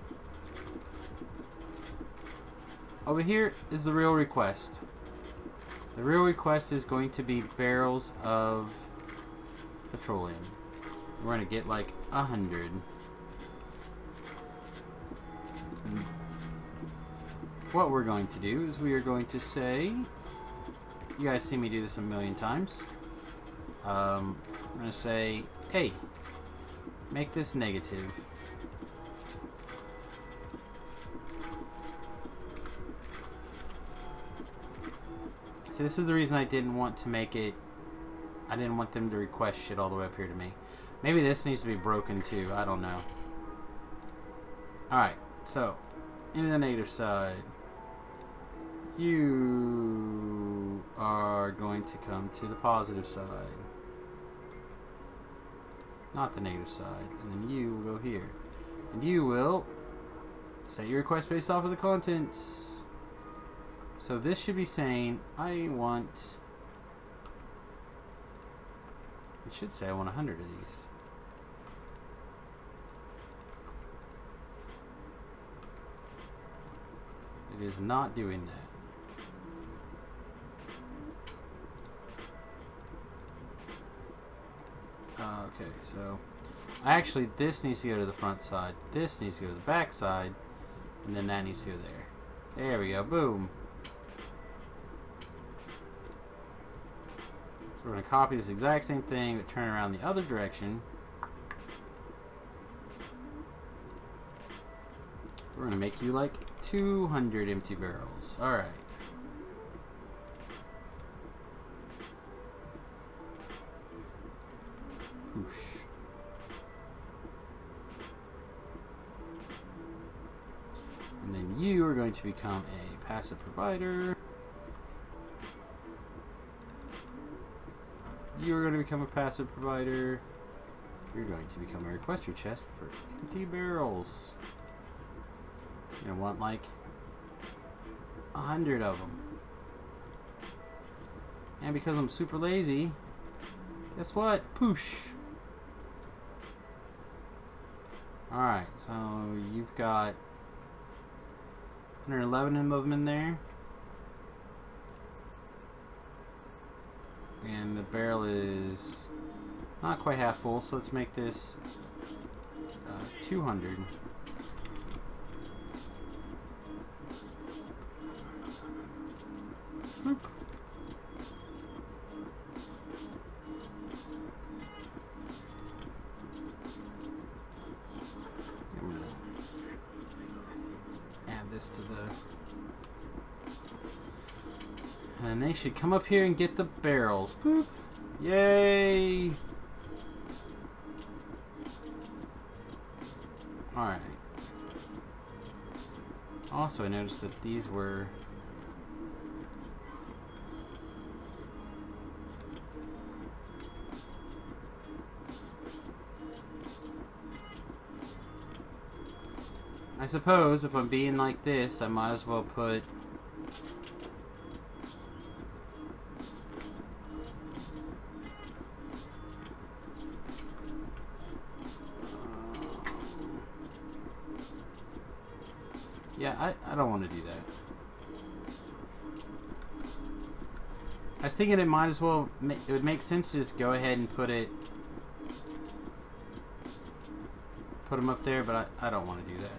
over here is the real request. The real request is going to be barrels of petroleum. We're going to get like 100. What we're going to do is we are going to say, you guys see me do this a million times. I'm going to say, hey, make this negative. So this is the reason I didn't want to make it, I didn't want them to request shit all the way up here to me. Maybe this needs to be broken too, I don't know. Alright, so, into the negative side. You are going to come to the positive side. Not the negative side. And then you will go here. And you will set your request based off of the contents. So this should be saying, I want... It should say I want 100 of these. It is not doing that. Okay, so actually this needs to go to the front side, this needs to go to the back side, and then that needs to go there. There we go, boom. So we're going to copy this exact same thing, but turn around the other direction. we're gonna make you like 200 empty barrels. Alright. Whoosh. And then you are going to become a passive provider. You are going to become a passive provider. You're going to become a requester chest for empty barrels. You're gonna want like 100 of them. And because I'm super lazy, guess what? Poosh. Alright, so you've got 111 of them in there. And the barrel is not quite half full, so let's make this 200. Swoop. I'm gonna add this to the... And they should come up here and get the barrels. Boop. Yay! Alright. Also, I noticed that these were... I suppose if I'm being like this, I might as well put... Yeah, I don't want to do that. I was thinking it might as well, it would make sense to just go ahead and put them up there, but I don't want to do that.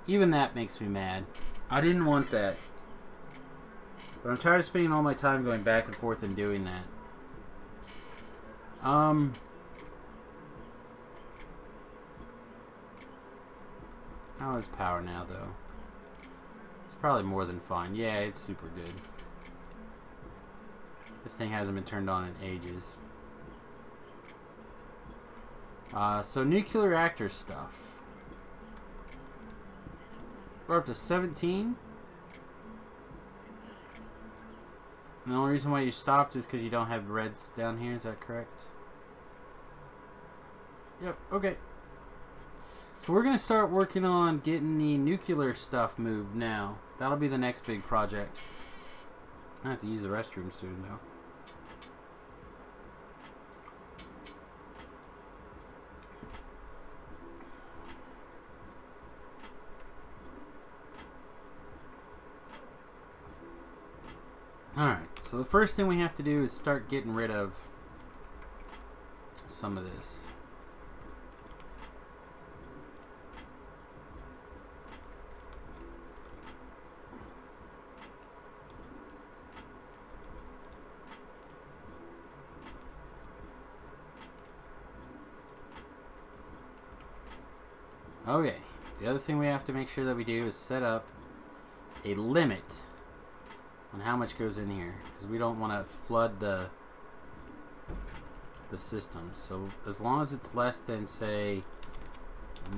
Even that makes me mad. I didn't want that. But I'm tired of spending all my time going back and forth and doing that. How is power now, though? It's probably more than fine. Yeah, it's super good. This thing hasn't been turned on in ages. So nuclear reactor stuff. We're up to 17. And the only reason why you stopped is because you don't have reds down here. Is that correct? Yep, okay. So we're going to start working on getting the nuclear stuff moved now. That'll be the next big project. I have to use the restroom soon, though. Alright, so the first thing we have to do is start getting rid of some of this. Okay, the other thing we have to make sure that we do is set up a limit on how much goes in here, because we don't want to flood the system. So as long as it's less than, say,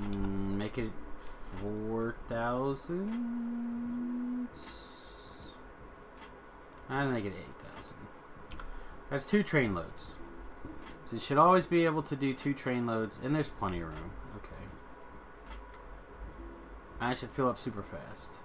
make it 4,000. I'll make it 8,000. That's 2 train loads. So you should always be able to do 2 train loads, and there's plenty of room. Okay. I should fill up super fast.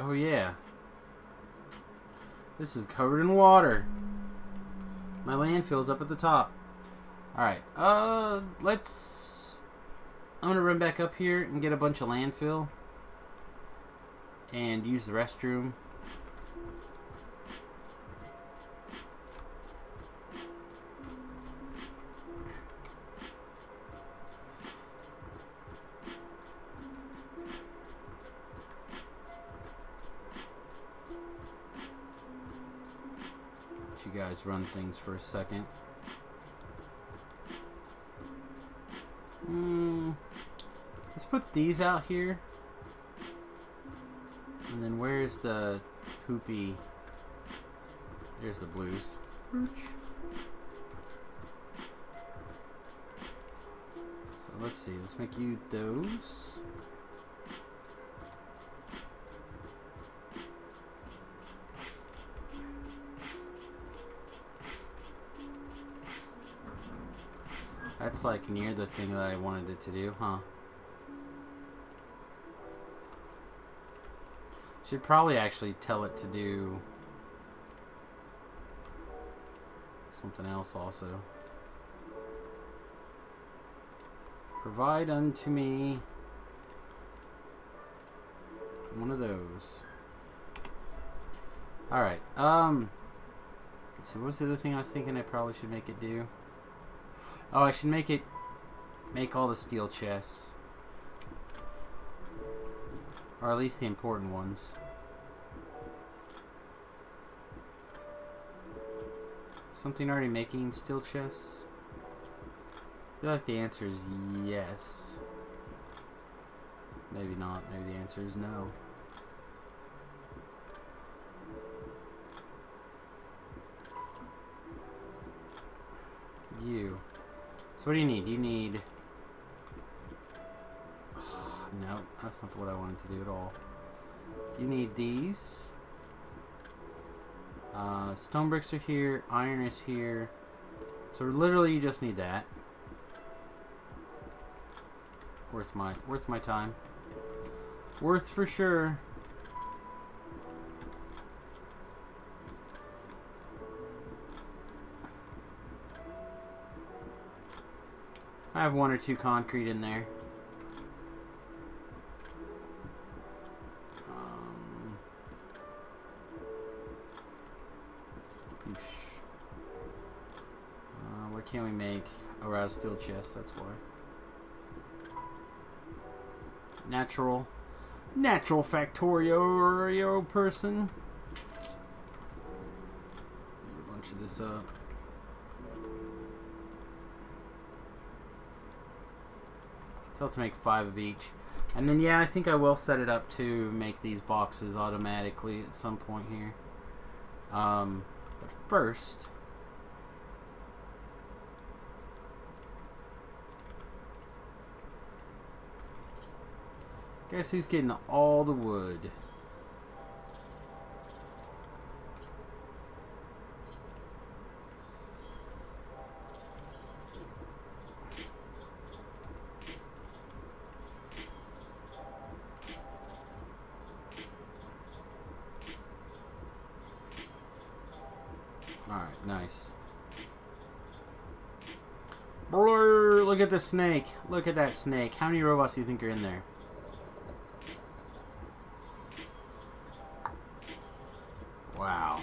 Oh yeah. This is covered in water. My landfill's up at the top. Alright, let's... I'm gonna run back up here and get a bunch of landfill. And use the restroom. Let you guys run things for a second. Let's put these out here. And then where's the poopy? There's the blues. So let's see. Let's make you those. That's like near the thing that I wanted it to do, huh? Should probably actually tell it to do something else also. Provide unto me one of those. Alright, let's see, what was the other thing I was thinking I probably should make it do? Oh, I should make all the steel chests. Or at least the important ones. Something already making steel chests? I feel like the answer is yes. Maybe not. Maybe the answer is no. You. So what do you need? You need... No, that's not what I wanted to do at all. You need these. Stone bricks are here. Iron is here. So literally you just need that. Worth my time. Worth for sure. I have 1 or 2 concrete in there. What can we make? Oh, we're out of steel chest, that's why. Natural Factorio person. Get a bunch of this up. Tell it to make 5 of each. And then, yeah, I think I will set it up to make these boxes automatically at some point here. But first... Guess who's getting all the wood? Alright, nice. Blur, look at the snake. Look at that snake. How many robots do you think are in there? Wow.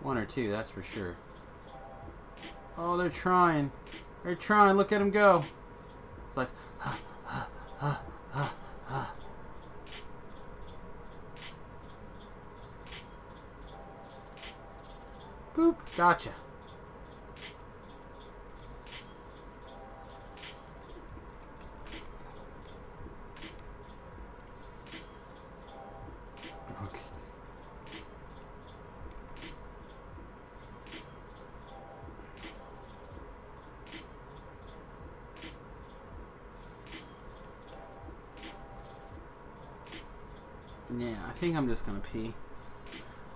1 or 2, that's for sure. Oh, they're trying. They're trying. Look at them go. It's like... Boop. Gotcha. Okay. Yeah, I think I'm just gonna pee.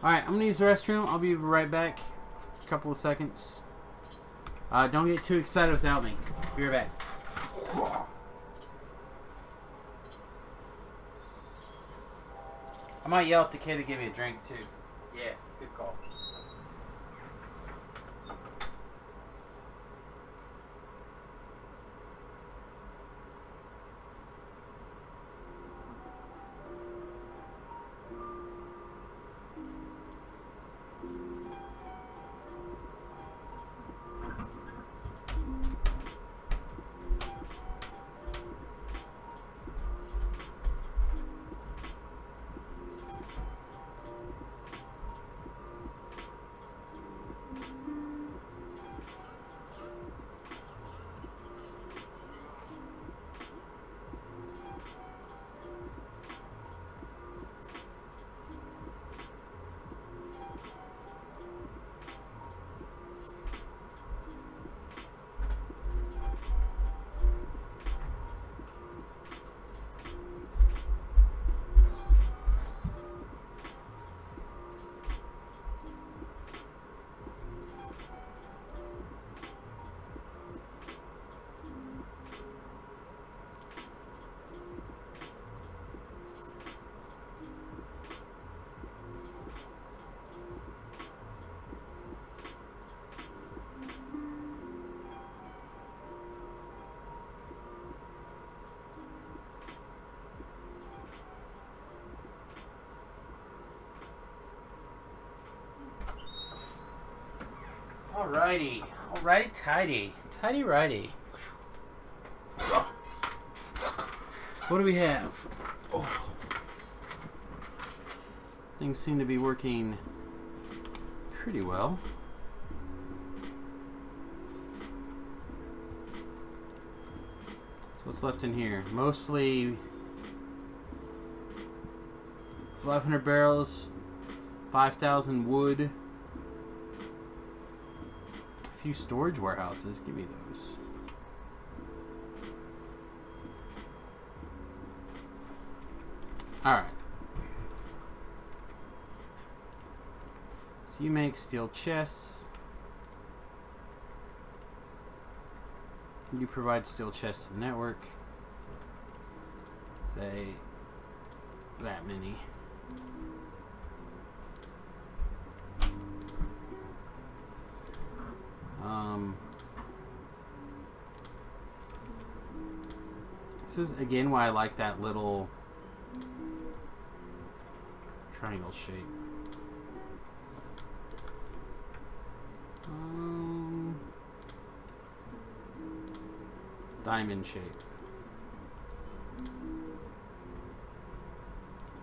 Alright, I'm gonna use the restroom. I'll be right back. A couple of seconds. Don't get too excited without me. Be right back. I might yell at the kid to give me a drink too. Yeah, good call. Alrighty. Alrighty, tidy. Tidy righty. What do we have? Oh. Things seem to be working pretty well. So what's left in here? Mostly 500 barrels, 5,000 wood. Few storage warehouses. Give me those. Alright. So you make steel chests. You provide steel chests to the network. Say that many. This is again why I like that little triangle shape. Diamond shape.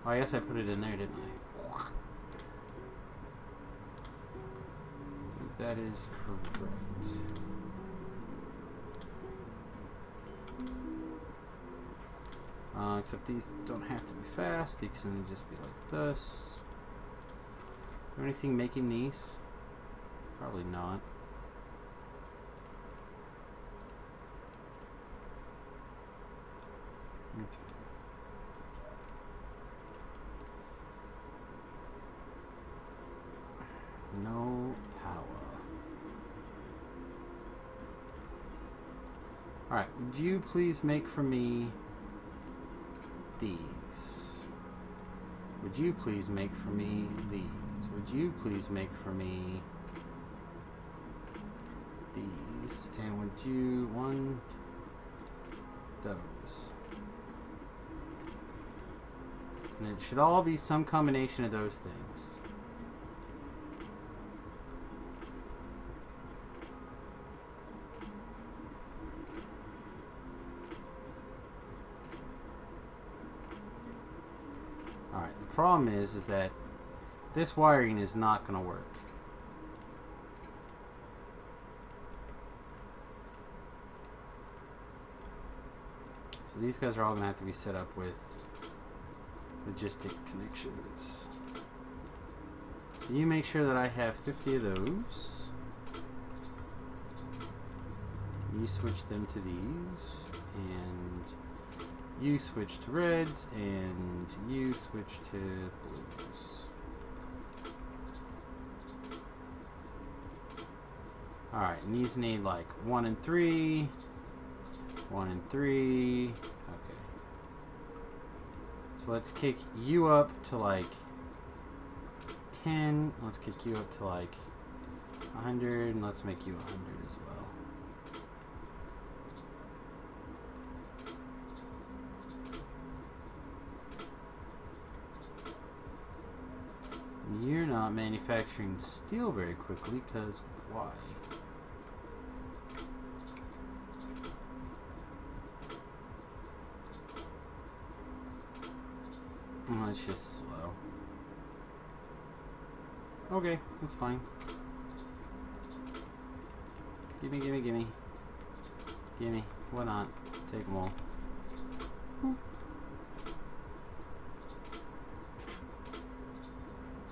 Oh, I guess I put it in there, didn't I? That is correct. Except these don't have to be fast. These can just be like this. Is there anything making these? Probably not. Okay. No power. Alright, would you please make for me these? Would you please make for me these? Would you please make for me these? And would you want those? And it should all be some combination of those things. The problem is that this wiring is not going to work. So these guys are all going to have to be set up with logistic connections. So you make sure that I have 50 of those. You switch them to these, and you switch to reds, and you switch to blues. Alright, and these need like 1 and 3, 1 and 3. Okay. So So let's kick you up to like 10. Let's kick you up to like 100, and let's make you 100 as well. You're not manufacturing steel very quickly, because why? Oh, it's just slow. Okay, that's fine. Gimme, gimme, gimme. Gimme. Why not? Take them all.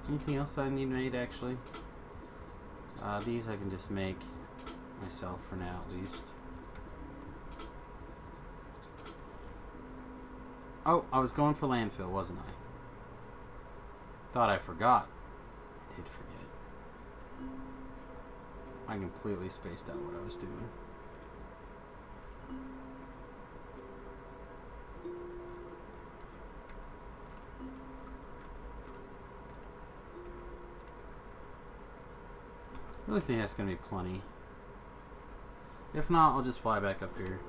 Anything else that I need made, actually? These I can just make myself for now, at least. Oh, I was going for landfill, wasn't I? Thought I forgot. I did forget. I completely spaced out what I was doing. I really think that's going to be plenty. If not, I'll just fly back up here.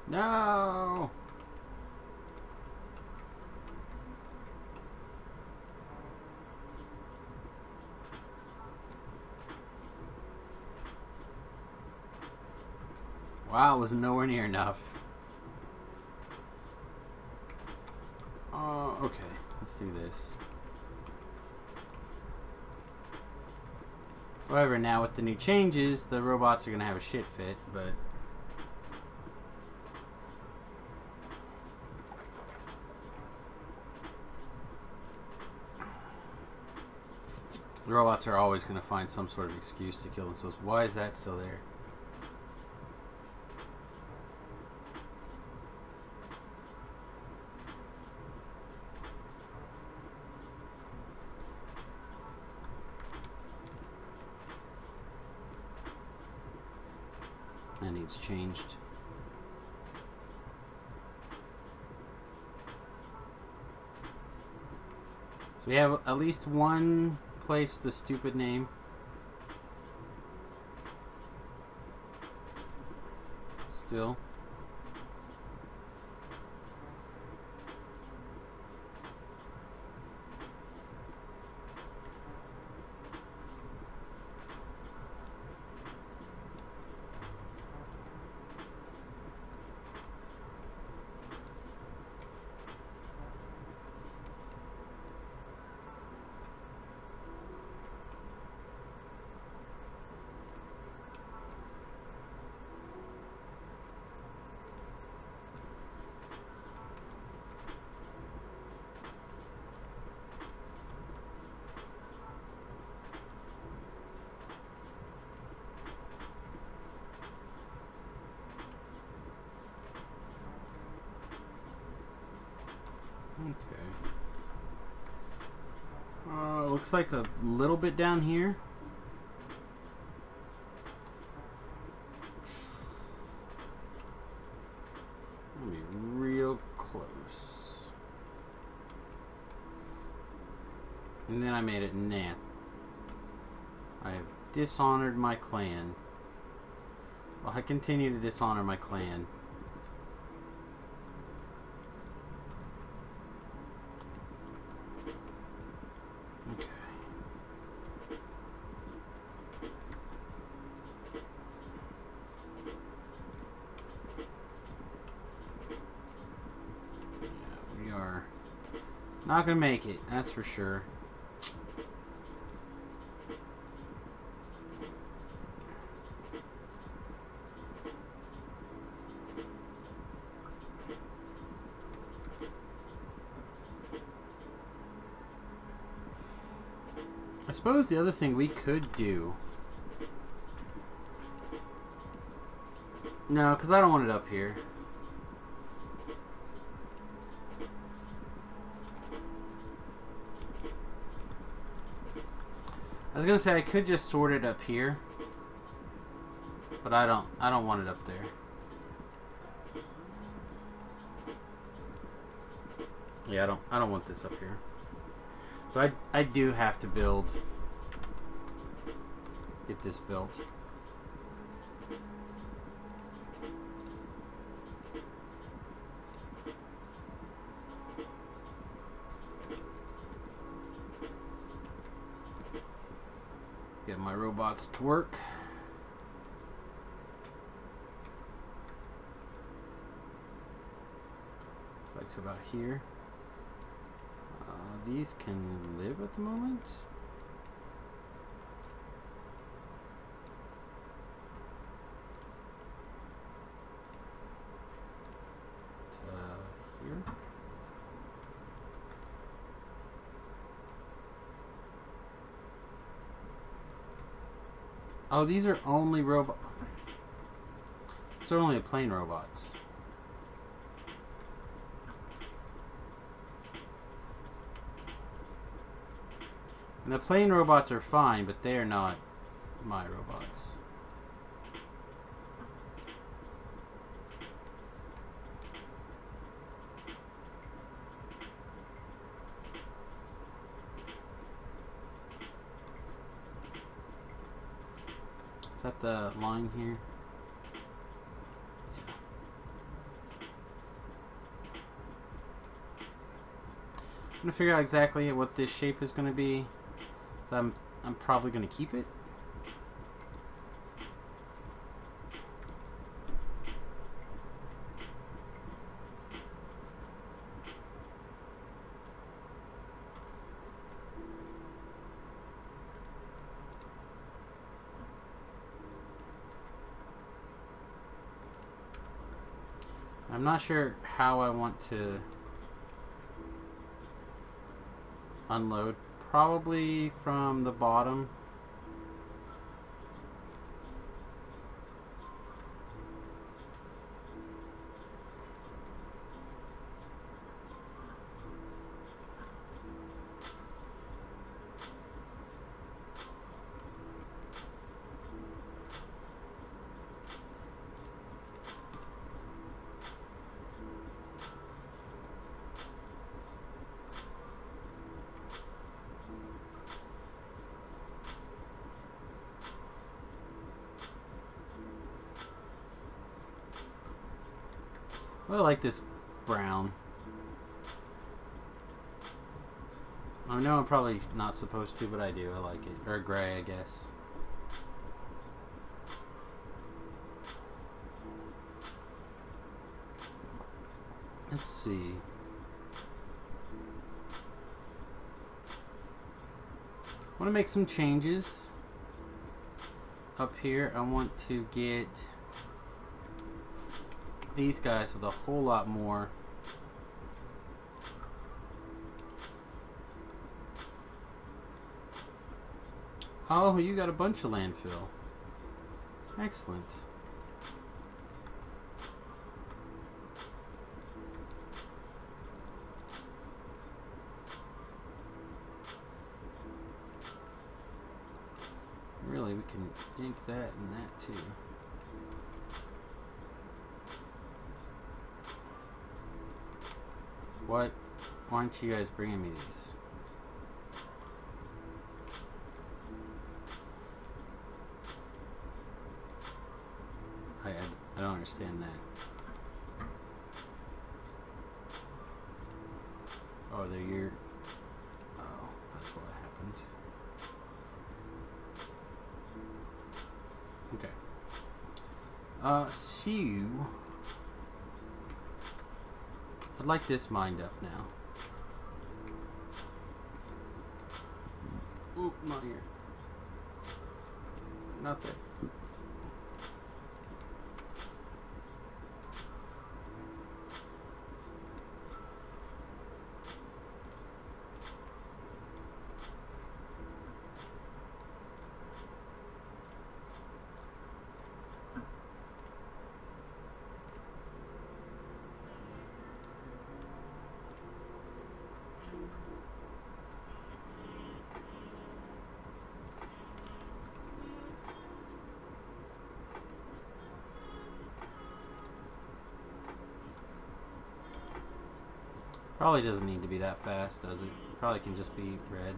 No! Wow, it was nowhere near enough. Okay, let's do this. However, now with the new changes, the robots are going to have a shit fit, but... the robots are always going to find some sort of excuse to kill themselves. Why is that still there? That needs changed. So we have at least one place with a stupid name. Still. Okay. Looks like a little bit down here. I'll be real close. And then I made it nah. I have dishonored my clan. Well, I continue to dishonor my clan. Not gonna make it, that's for sure. I suppose the other thing we could do... No, because I don't want it up here. I was gonna say I could just sort it up here, but I don't want it up there. Yeah, I don't want this up here. So I do have to get this built. Get my robots to work. It's like to about here. These can live at the moment. Here. Oh, these are only robot. These are only plane robots. And the plane robots are fine, but they are not my robots. Is that the line here? Yeah. I'm gonna figure out exactly what this shape is gonna be. So I'm probably gonna keep it. I'm not sure how I want to unload. Probably from the bottom. I like this brown. I know I'm probably not supposed to, but I do. I like it. Or gray, I guess. Let's see. I want to make some changes. Up here, I want to get these guys with a whole lot more. Oh, you got a bunch of landfill. Excellent. Really, we can ink that and that too. What? Why aren't you guys bringing me these? I don't understand that. Oh, they're your... Oh, that's what happened. Okay. So... I'd like this mined up now. Not here. Not there. Probably doesn't need to be that fast, does it? Probably can just be red.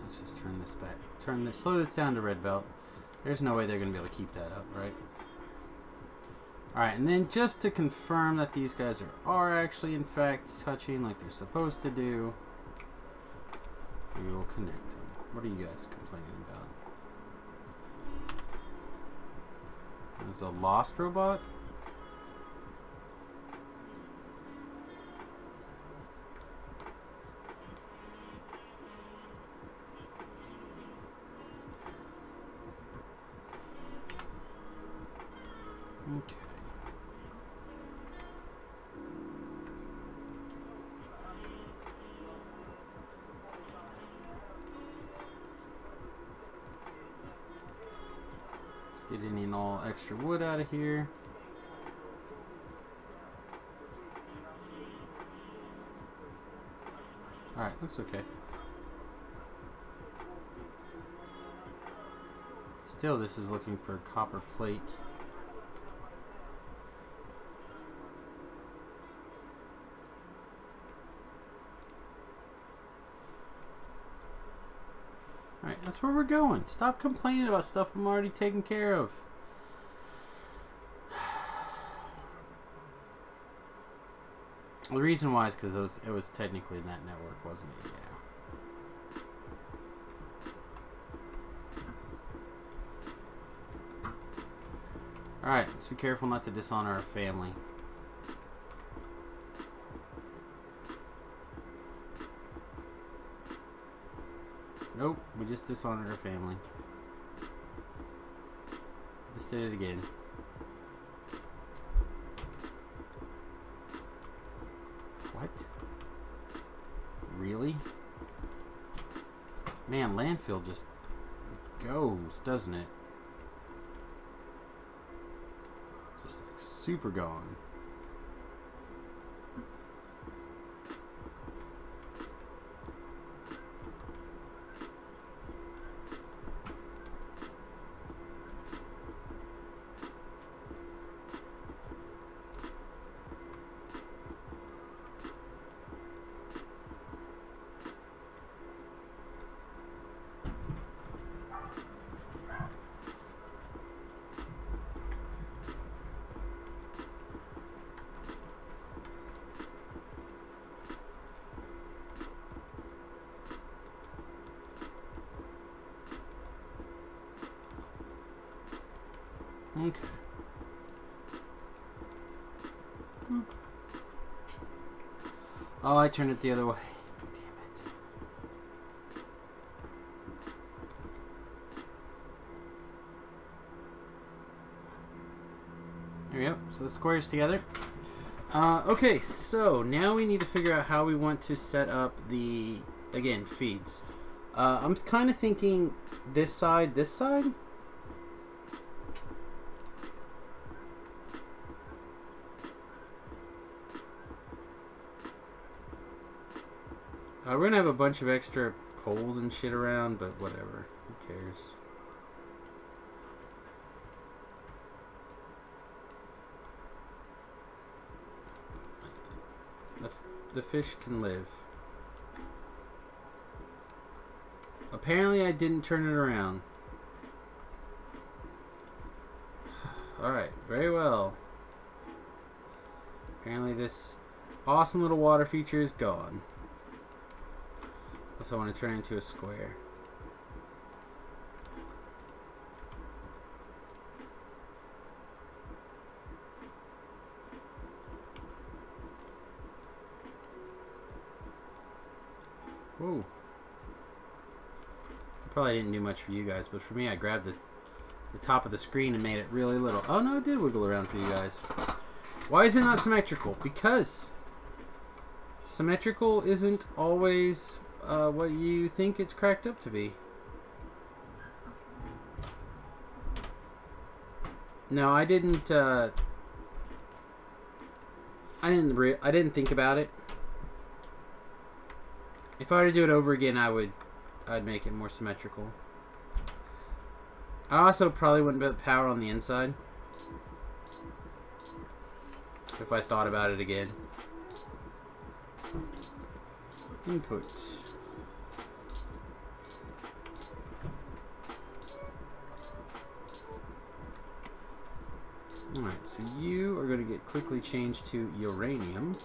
Let's just turn this back. Slow this down to red belt. There's no way they're going to be able to keep that up, right? Alright, and then just to confirm that these guys are actually, in fact, touching like they're supposed to do, we will connect them. What are you guys complaining about? There's a lost robot? Okay. Let's get any and all extra wood out of here. Alright, looks okay. Still, this is looking for copper plate. Alright, that's where we're going. Stop complaining about stuff I'm already taking care of. The reason why is because it was technically in that network, wasn't it? Yeah. Alright, let's be careful not to dishonor our family. Nope, we just dishonored our family. Just did it again. What? Really? Man, landfill just goes, doesn't it? Just like super gone. Okay. Oh, I turned it the other way. Damn it. There we go. So the squares together. Okay, so now we need to figure out how we want to set up the, again, feeds. I'm kind of thinking this side, this side. We're gonna have a bunch of extra poles and shit around, but whatever. Who cares? The fish can live. Apparently I didn't turn it around. Alright, very well. Apparently this awesome little water feature is gone. Also, I want to turn it into a square. Whoa. Probably didn't do much for you guys, but for me, I grabbed the top of the screen and made it really little. Oh no, it did wiggle around for you guys. Why is it not symmetrical? Because symmetrical isn't always what you think it's cracked up to be. No, I didn't think about it. If I were to do it over again, I'd make it more symmetrical. I also probably wouldn't put power on the inside if I thought about it again. Input. Alright, so you are going to get quickly changed to uranium.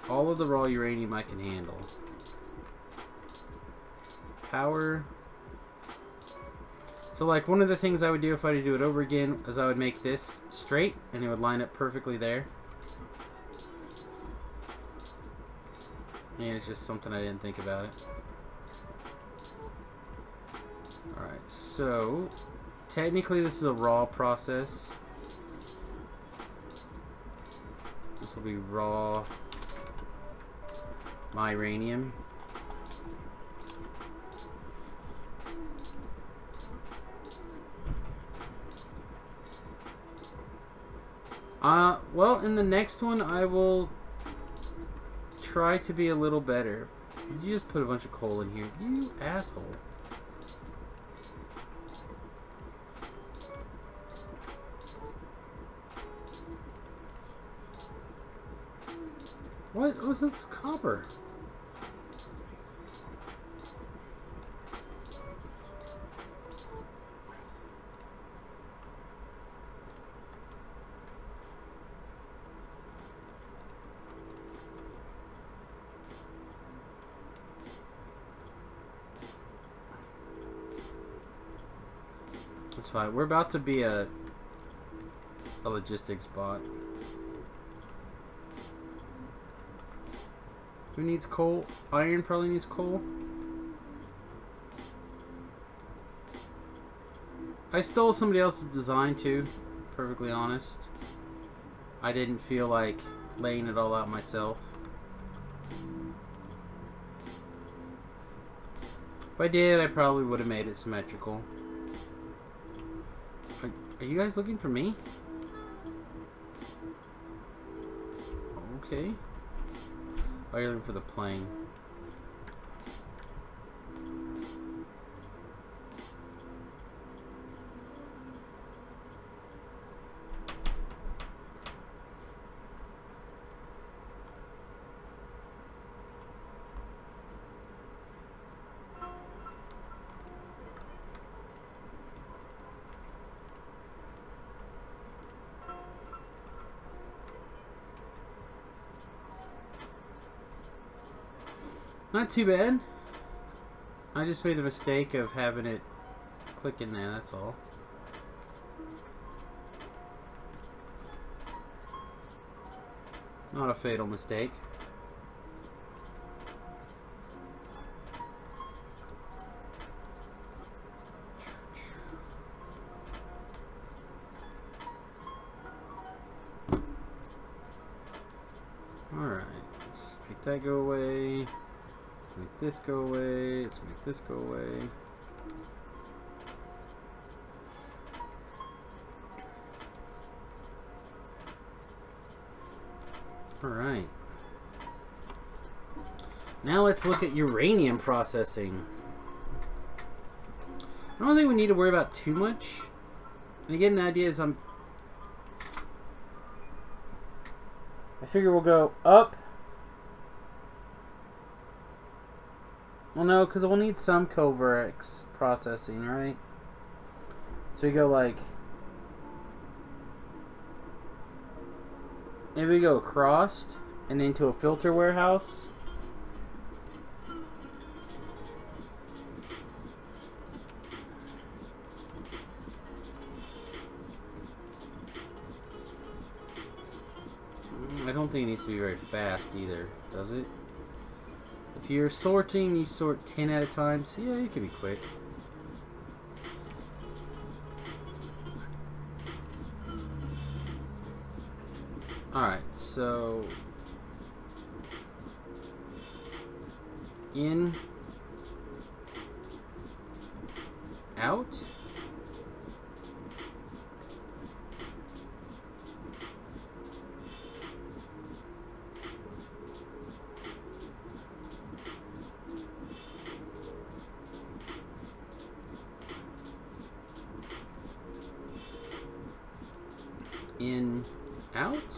All of the raw uranium I can handle. Power. So like one of the things I would do if I were to do it over again is I would make this straight and it would line up perfectly there. And it's just something I didn't think about it. Alright, so technically this is a raw process. This will be raw my uranium. Well, in the next one I will try to be a little better. Did you just put a bunch of coal in here? You asshole. What was this copper? That's fine. We're about to be a logistics bot. Who needs coal? Iron probably needs coal. I stole somebody else's design too, perfectly honest. I didn't feel like laying it all out myself. If I did, I probably would have made it symmetrical. Are you guys looking for me? Okay. Oh, you're looking for the plane. Not too bad. I just made the mistake of having it click in there, that's all. Not a fatal mistake. Alright, let's make that go away. Let's make this go away. Let's make this go away. Alright. Now let's look at uranium processing. I don't think we need to worry about too much. And again, the idea is I figure we'll go up Well, no, because we'll need some Coverx processing, right? So we go like... If we go across and into a filter warehouse... I don't think it needs to be very fast either, does it? If you're sorting, you sort 10 at a time, so yeah, it can be quick. Alright, so... In... Out? In, out?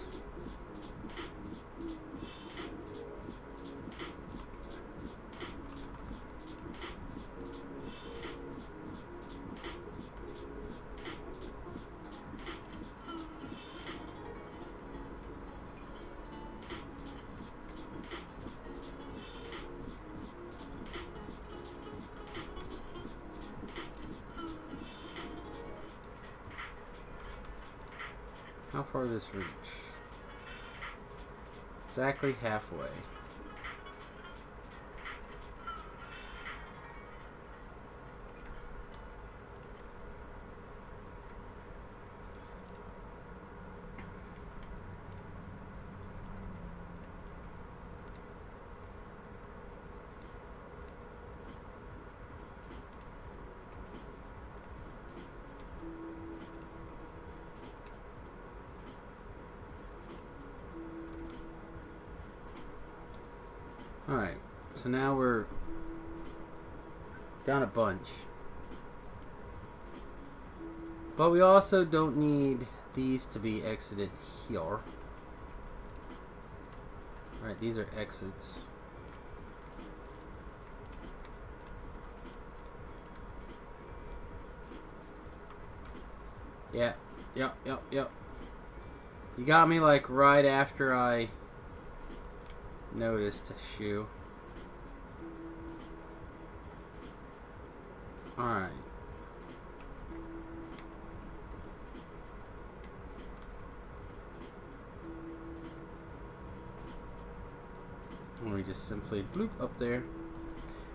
How far does this reach? Exactly halfway. Alright, so now we're down a bunch. But we also don't need these to be exited here. Alright, these are exits. Yeah, yep. You got me like right after I noticed a shoe. Alright. And we just simply bloop up there.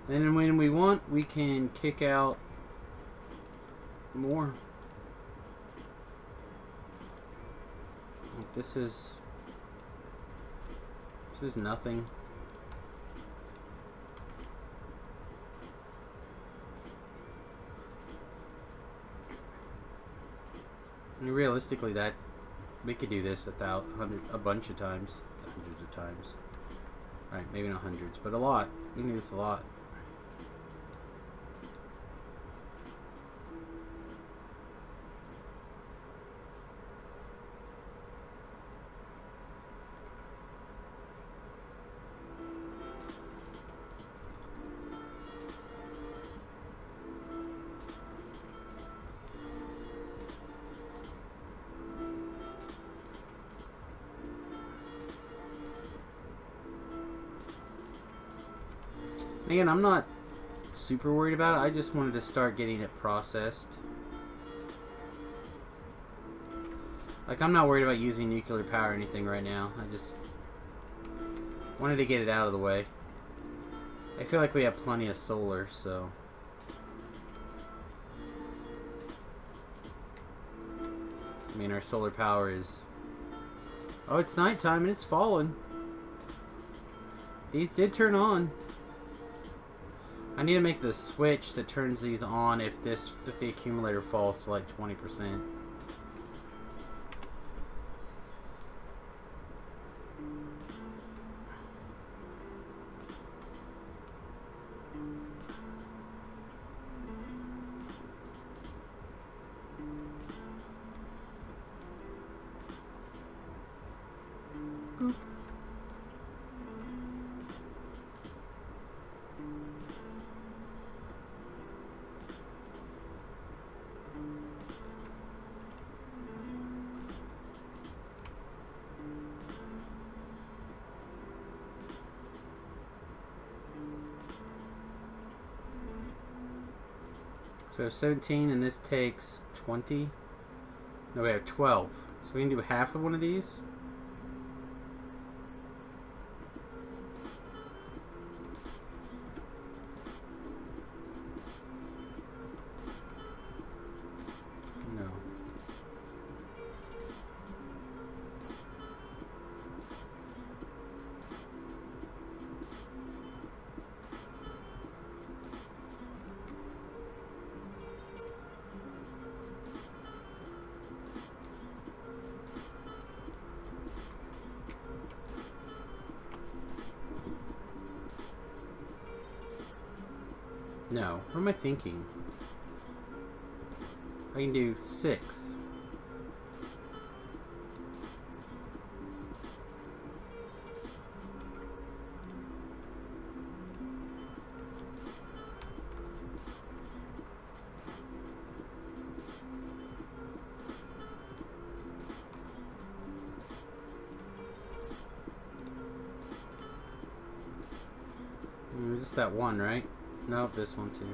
And then when we want, we can kick out more. Like this is nothing. I mean, realistically, that we could do this a bunch of times, hundreds of times. Right, maybe not hundreds, but a lot. We can do this a lot. Again, I'm not super worried about it. I just wanted to start getting it processed. Like, I'm not worried about using nuclear power or anything right now. I just wanted to get it out of the way. I feel like we have plenty of solar, so... I mean, our solar power is... Oh, it's nighttime and it's falling. These did turn on. I need to make the switch that turns these on if the accumulator falls to like 20%. Boop. we have 17 and this takes 20. No, we have 12. So we can do half of one of these. No. No. What am I thinking? I can do 6. Just that one, right? Nope, this one too.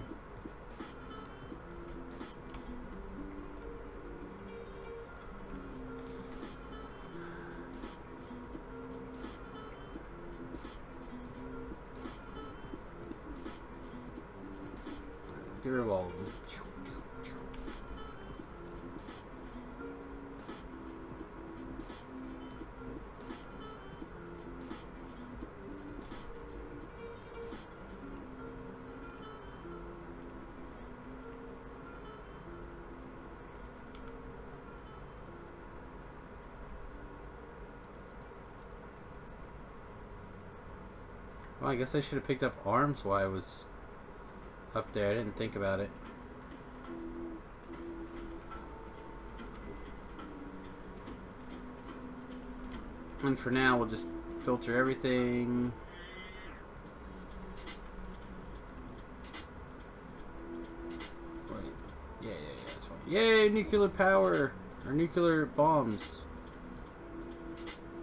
Get rid of all of them. Well, I guess I should have picked up arms while I was up there. I didn't think about it. And for now, we'll just filter everything. Wait. Yeah, that's fine. Yay, nuclear power! Or nuclear bombs.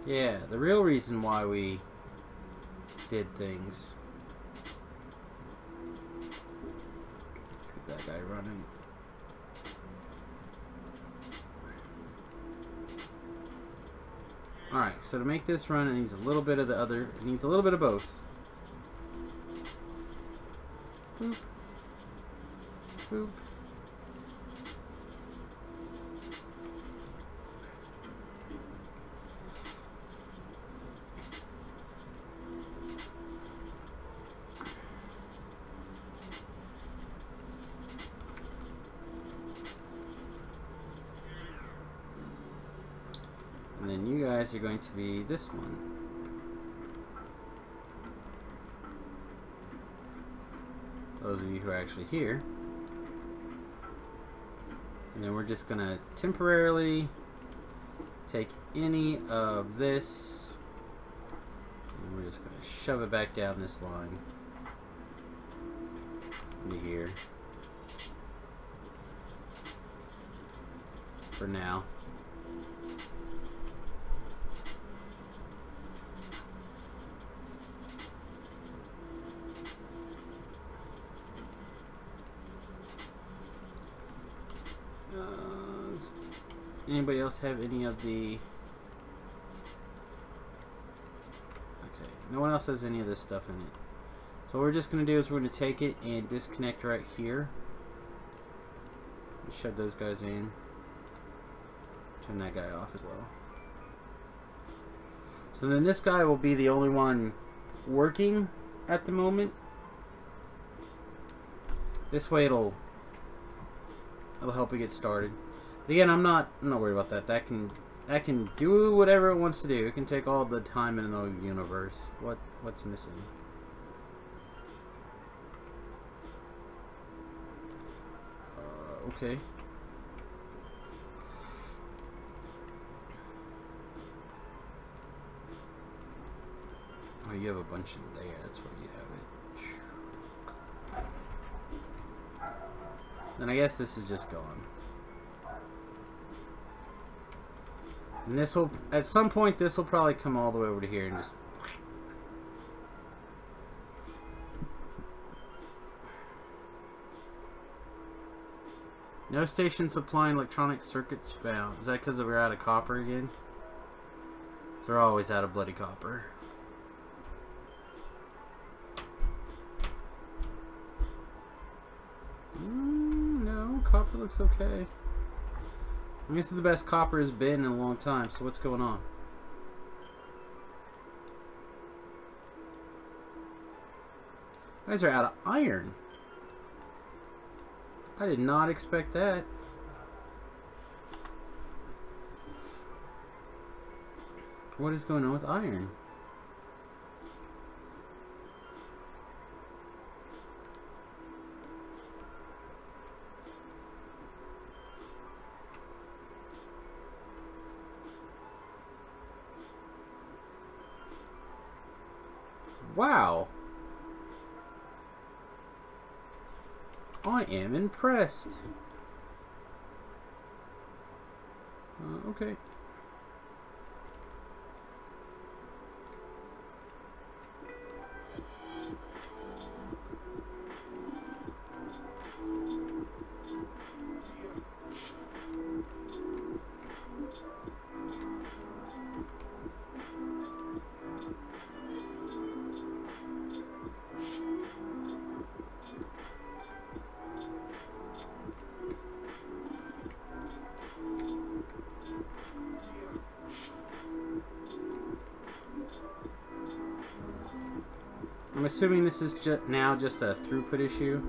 Yeah, the real reason why we did things. Let's get that guy running. Alright, so to make this run, it needs a little bit of the other. It needs a little bit of both. Boop. Boop. And then you guys are going to be this one. Those of you who are actually here. And then we're just going to temporarily take any of this. And we're just going to shove it back down this line. Into here. For now. Anybody else have any of the... Okay, no one else has any of this stuff in it. So what we're just going to do is we're going to take it and disconnect right here. Shut those guys in. Turn that guy off as well. So then this guy will be the only one working at the moment. This way it'll help it get started. But again, I'm not worried about that. That can do whatever it wants to do. It can take all the time in the universe. What's missing? Okay. Oh, you have a bunch in there. That's where you have it. Then I guess this is just gone. And this will, at some point, this will probably come all the way over to here and just... No station supplying electronic circuits found. Is that because we're out of copper again? They're always out of bloody copper. No, copper looks okay. I mean, this is the best copper has been in a long time, so what's going on? You guys are out of iron. I did not expect that. What is going on with iron? Wow. I am impressed. Okay. I'm assuming this is now just a throughput issue.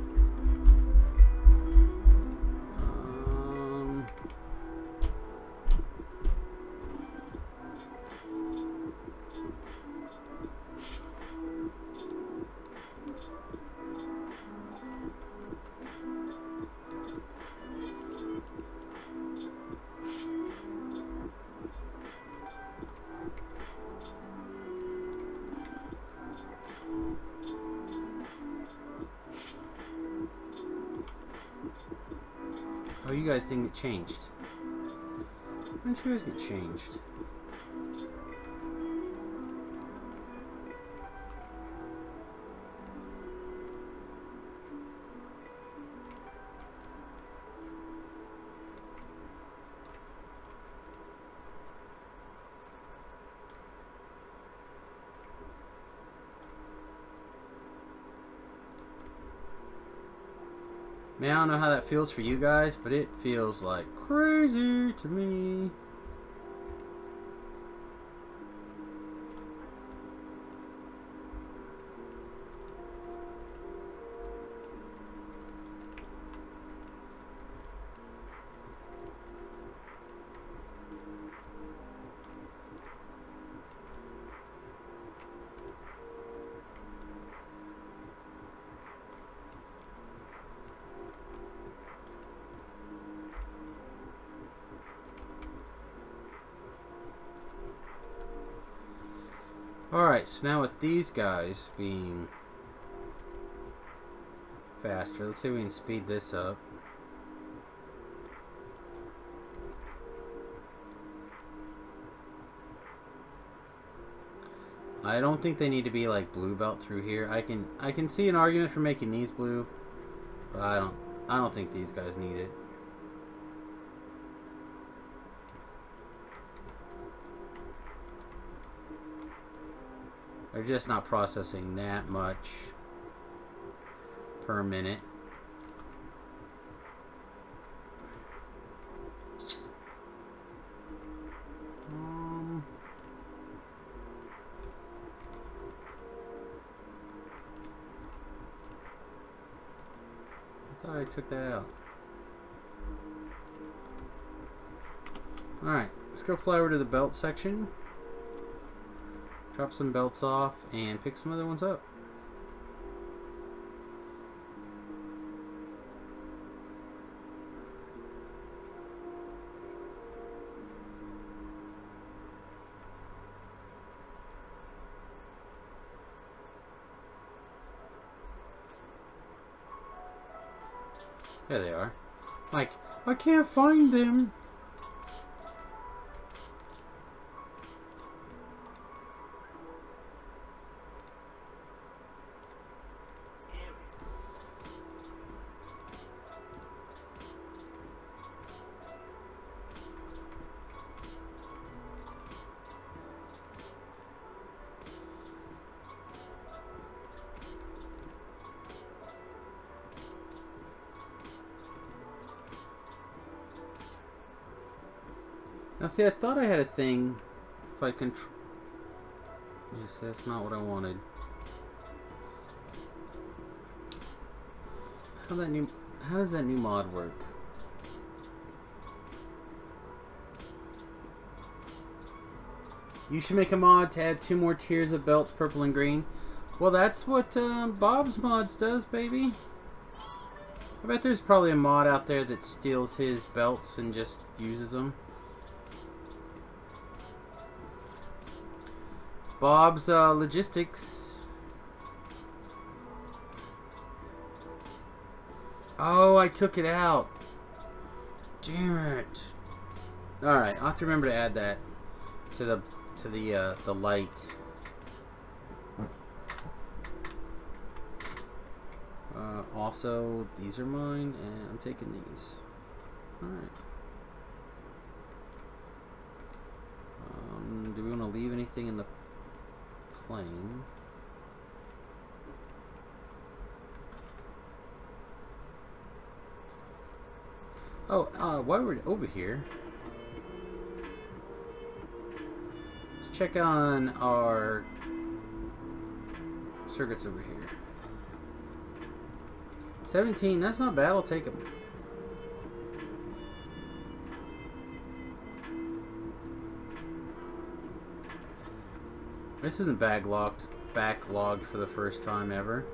Oh, you guys didn't get changed. Why didn't you guys get changed? Man, I don't know how that feels for you guys, but it feels like crazy to me. Alright, so now with these guys being faster, let's see if we can speed this up. I don't think they need to be like blue belt through here. I can see an argument for making these blue, but I don't think these guys need it. They're just not processing that much per minute. I thought I took that out. Alright, let's go fly over to the belt section. Drop some belts off and pick some other ones up. There they are. Like, I can't find them. Now see, I thought I had a thing. If I control... Yes, that's not what I wanted. How does that new mod work? You should make a mod to add 2 more tiers of belts, purple and green. Well, that's what Bob's Mods does, baby. I bet there's probably a mod out there that steals his belts and just uses them. Bob's Logistics. Oh, I took it out. Damn it. Alright, I'll have to remember to add that to the Lite. Also, these are mine, and I'm taking these. Alright. Do we want to leave anything in the plane? Oh, while we're over here, let's check on our circuits over here. 17, that's not bad, I'll take them. This isn't backlogged for the first time ever.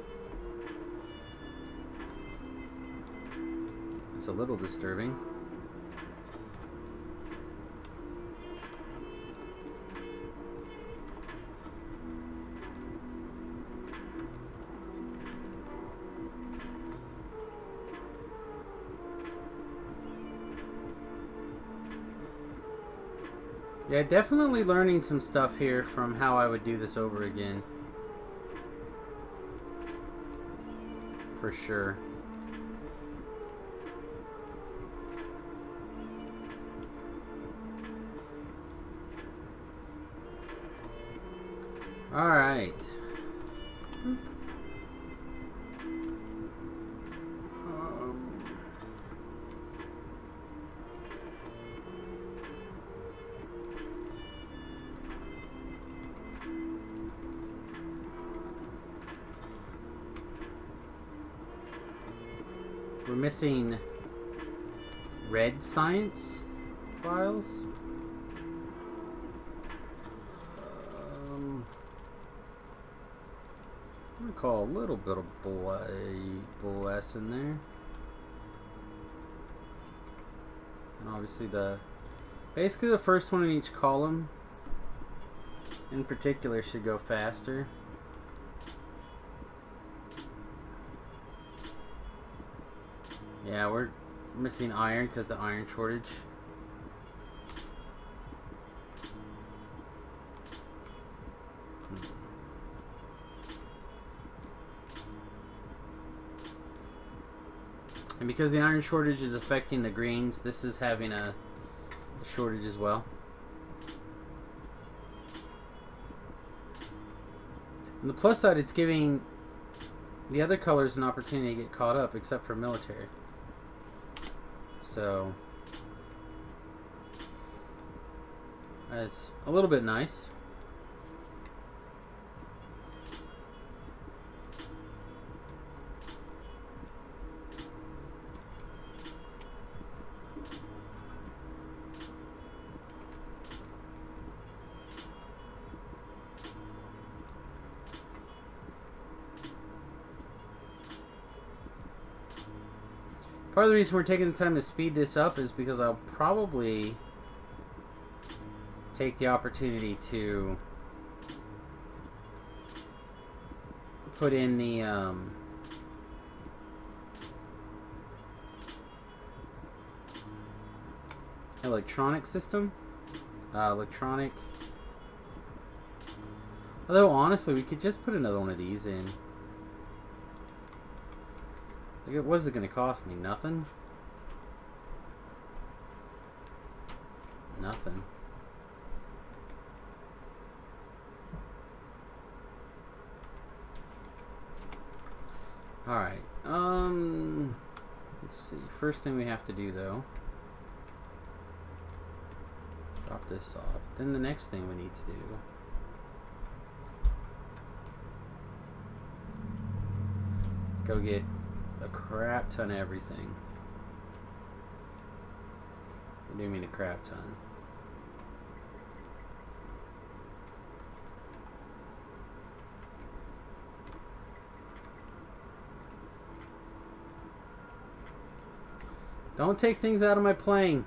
It's a little disturbing. Yeah, definitely learning some stuff here from how I would do this over again. For sure. Alright. We're missing red science files. I'm gonna call a little bit of bull S in there. And obviously basically the first one in each column in particular should go faster. Yeah, we're missing iron because of the iron shortage. And because the iron shortage is affecting the greens, this is having a shortage as well. On the plus side, it's giving the other colors an opportunity to get caught up, except for military. So that's a little bit nice. Part of the reason we're taking the time to speed this up is because I'll probably take the opportunity to put in the electronic system. Although honestly, we could just put another one of these in. Like, what is it going to cost me? Nothing? Nothing. Alright. Let's see. First thing we have to do, though. this off. Then the next thing we need to do is go get a crap ton of everything. What do you mean a crap ton? Don't take things out of my plane.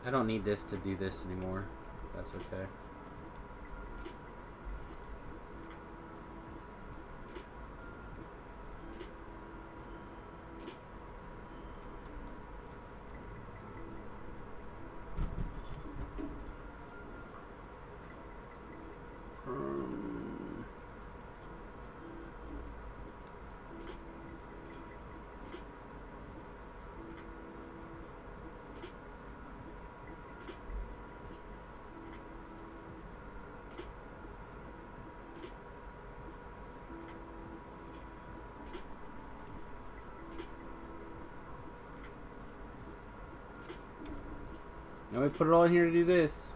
I don't need this to do this anymore. That's okay. Now we put it all in here to do this.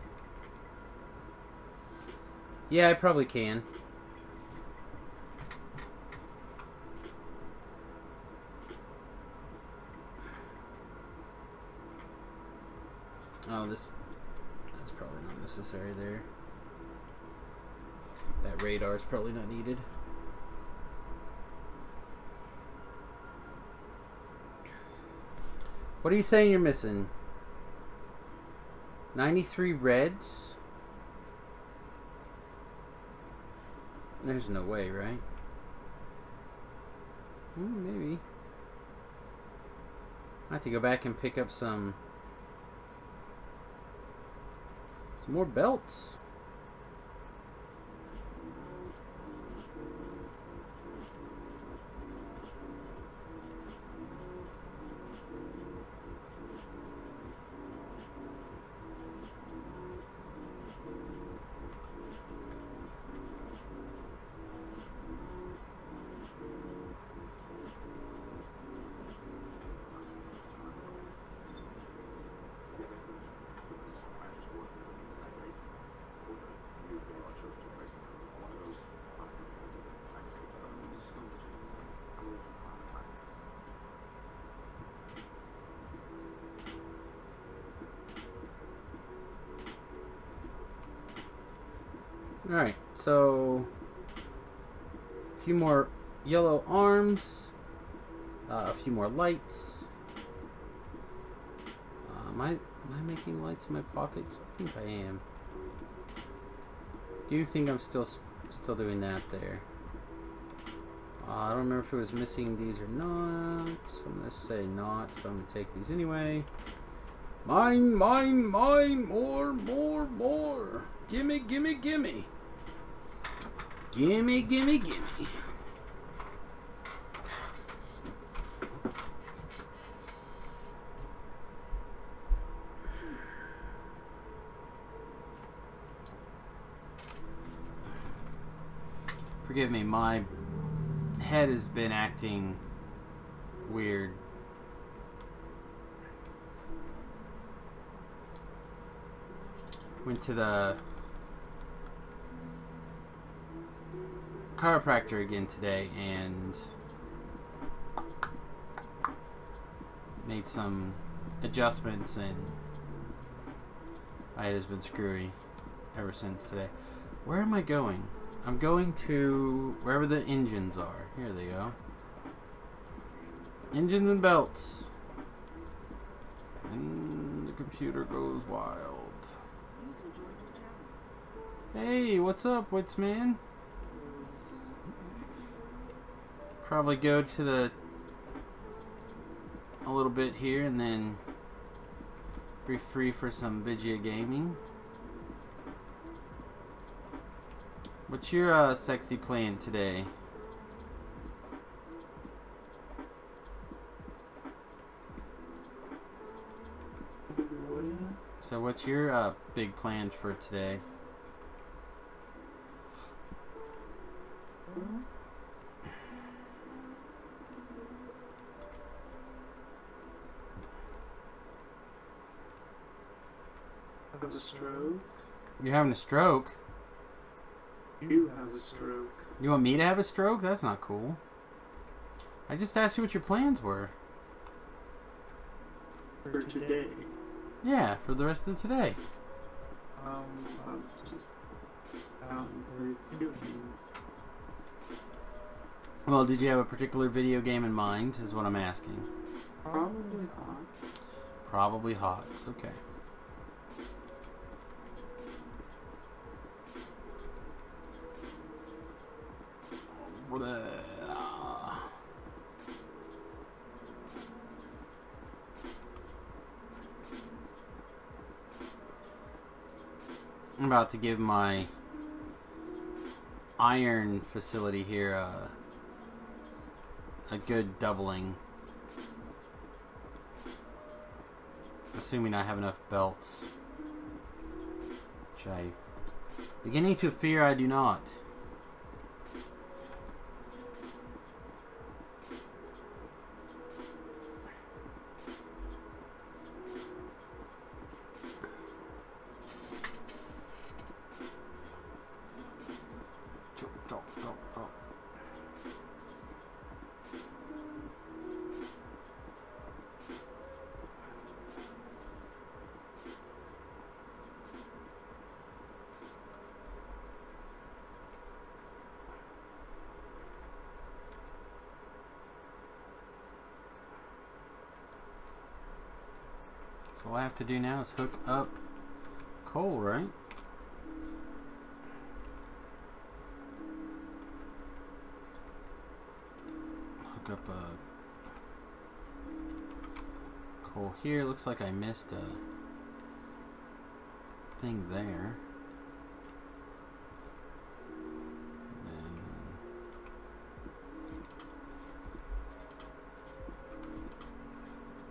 Yeah, I probably can. Oh, that's probably not necessary there. That radar is probably not needed. What are you saying you're missing? 93 reds? There's no way, right? Maybe. I have to go back and pick up some more belts. Alright, so a few more yellow arms, a few more lights. Am I making lights in my pockets? I think I am. Do you think I'm still doing that there? I don't remember if it was missing these or not, so I'm going to say not, but I'm going to take these anyway. Mine, mine, mine, more, more, more. Gimme, gimme, gimme. Gimme, gimme, gimme. Forgive me, my head has been acting weird. Went to the chiropractor again today and made some adjustments, and my head has been screwy ever since today. Where am I going? I'm going to wherever the engines are. Here they go. Engines and belts. And the computer goes wild. Hey, what's up, Witsman? Probably go to a little bit here and then be free for some video gaming. What's your sexy plan today? So what's your big plans for today? I have a stroke. You're having a stroke? You have a stroke. You want me to have a stroke? That's not cool. I just asked you what your plans were. For today. Yeah, for the rest of today. I'm just out and doing things. Well, did you have a particular video game in mind, is what I'm asking. Probably hot. Probably hot. Okay. I'm about to give my iron facility here a good doubling. Assuming I have enough belts. Which I... beginning to fear I do not. So all I have to do now is hook up coal, right? Hook up a coal here. Looks like I missed a thing there.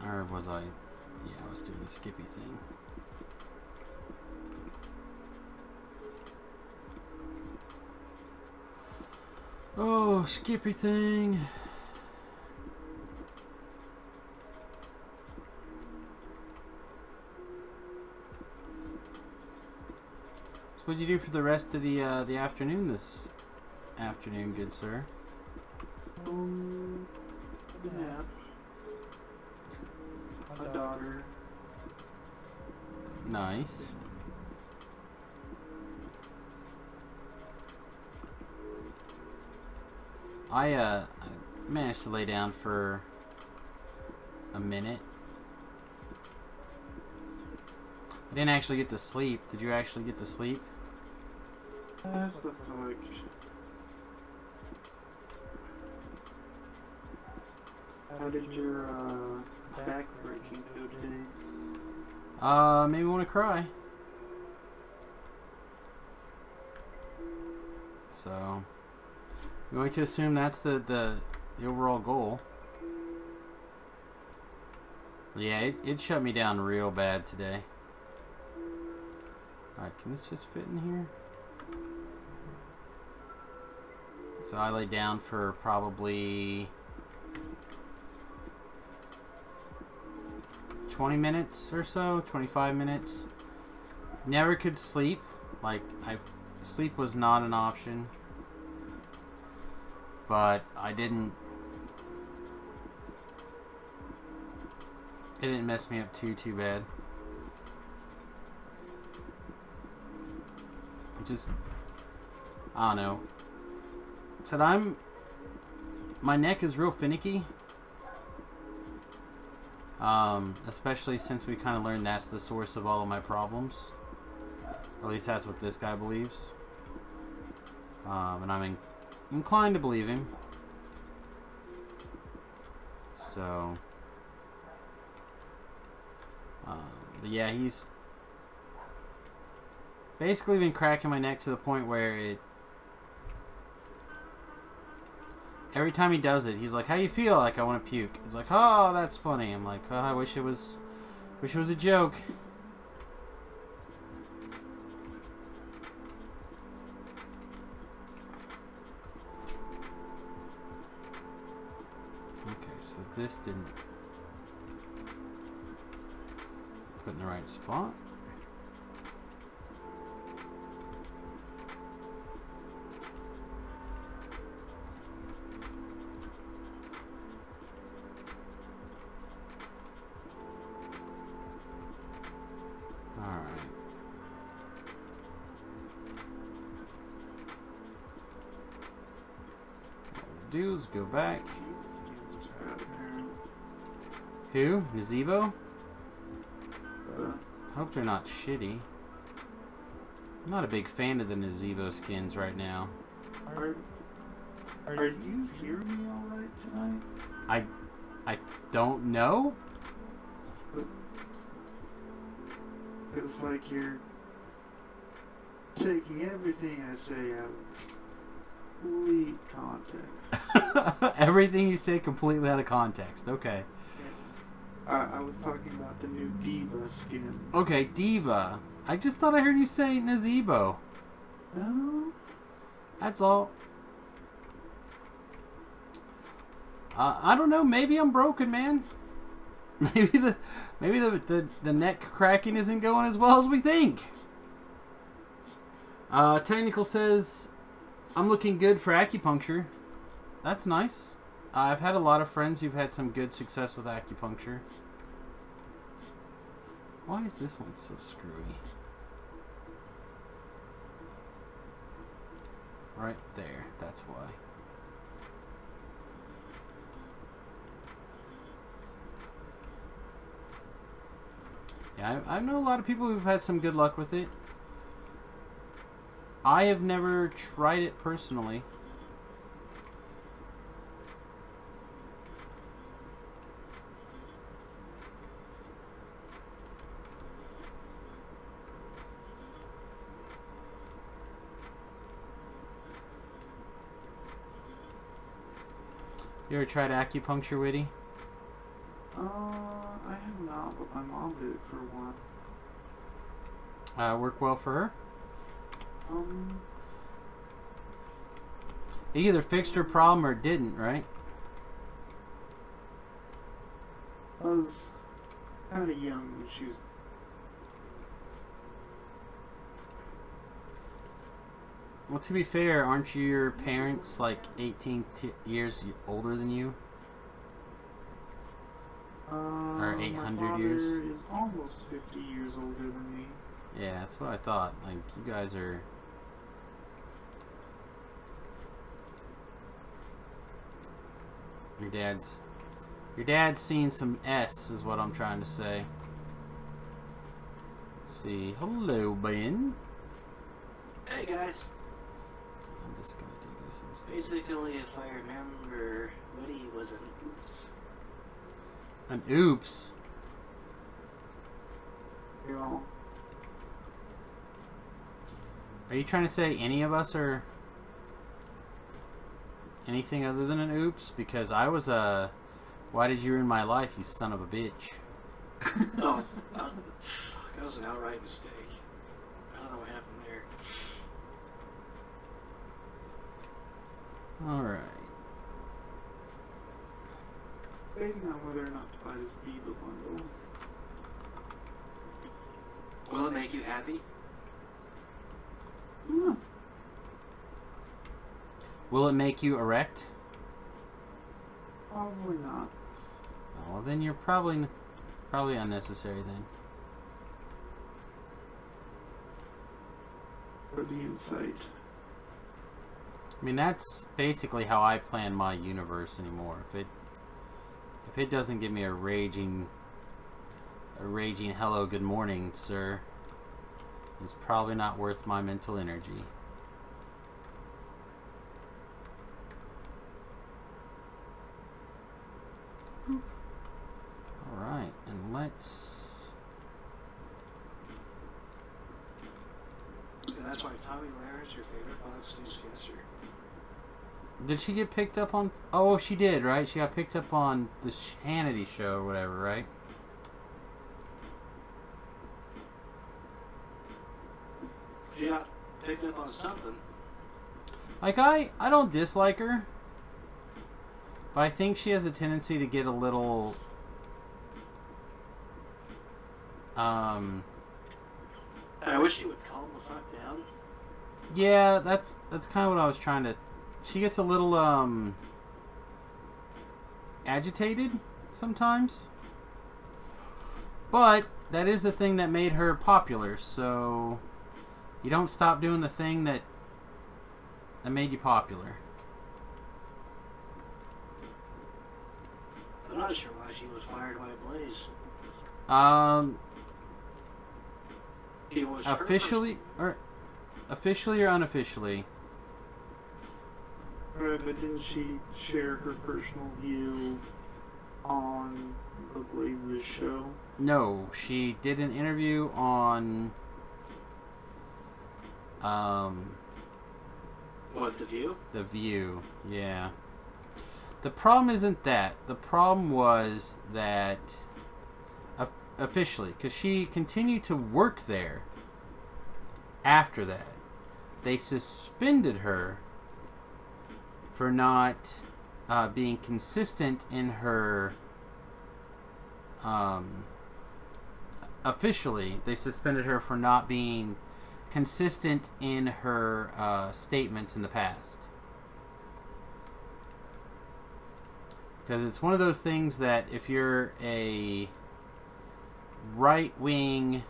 Or was I? Yeah, I was doing the Skippy thing. Oh, Skippy thing. So what'd you do for the rest of the afternoon this afternoon, good sir? Yeah. A daughter. Nice. I managed to lay down for a minute. I didn't actually get to sleep. Did you actually get to sleep? That's the fuck. How did your back breaking go today? Maybe want to cry. So, I'm going to assume that's the overall goal. Yeah, it shut me down real bad today. Alright, can this just fit in here? So I lay down for probably 20 minutes or so, 25 minutes. Never could sleep. Like, sleep was not an option. But I didn't... it didn't mess me up too bad. Just... I don't know. Said my neck is real finicky. Especially since we kind of learned that's the source of all of my problems. Or at least that's what this guy believes. And I'm inclined to believe him. So... but yeah, he's basically been cracking my neck to the point where every time he does it, he's like, "How you feel?" Like, I want to puke. He's like, "Oh, that's funny." I'm like, "Oh, I wish it was a joke." this didn't put in the right spot. Dudes, go back. Who? Nazebo? Hope they're not shitty. I'm not a big fan of the Nazebo skins right now. Are you hearing me alright tonight? I don't know. It's like you're taking everything I say out of complete context. Everything you say completely out of context. Okay. I was talking about the new Diva skin. Okay, Diva. I just thought I heard you say Nazebo. No? That's all. I don't know. Maybe I'm broken, man. Maybe the neck cracking isn't going as well as we think. Technical says, I'm looking good for acupuncture. That's nice. I've had a lot of friends who've had some good success with acupuncture. Why is this one so screwy? Right there. That's why. Yeah, I know a lot of people who've had some good luck with it. I have never tried it personally. You ever tried acupuncture, Witty? I have not, but my mom did it for a while. Work well for her? It either fixed her problem or didn't, right? I was kind of young when she was... Well, to be fair, aren't your parents like 18 years older than you? Or 800 years? My father is almost 50 years older than me. Yeah, that's what I thought. Like, you guys are... Your dad's seen some S, is what I'm trying to say. Let's see. Hello, Ben. Hey, guys. I'm just gonna do this instead. Basically, if I remember, Woody was an oops. An oops? You know? Are you trying to say any of us are anything other than an oops? Because I was a... Why did you ruin my life, you son of a bitch? Oh, fuck, that was an outright mistake. I don't know what happened there. Alright. Debating on whether or not to buy this Diva bundle. Will it make you happy? No. Will it make you erect? Probably not. Oh, well, then you're probably unnecessary then. For the insight. I mean, that's basically how I plan my universe anymore. If it doesn't give me a raging hello, good morning, sir, it's probably not worth my mental energy. Alright, and let's... And that's why Tommy Lahire's your favorite Fox newscaster. Did she get picked up on... Oh, she did, right? She got picked up on the Hannity show or whatever, right? She got picked up on something. Like, I don't dislike her. But I think she has a tendency to get a little... I wish she would calm the fuck down. Yeah, that's kind of what I was trying to... She gets a little, agitated sometimes. But that is the thing that made her popular, so... You don't stop doing the thing that made you popular. I'm not sure why she was fired by Blaze. It was Officially or unofficially? Right, but didn't she share her personal view on the Blazes show? No, she did an interview on What, The View? The View, yeah. The problem isn't that. The problem was that officially, because she continued to work there after that. They suspended her for not being consistent in her... officially, they suspended her for not being consistent in her statements in the past. Because it's one of those things that if you're a right-wing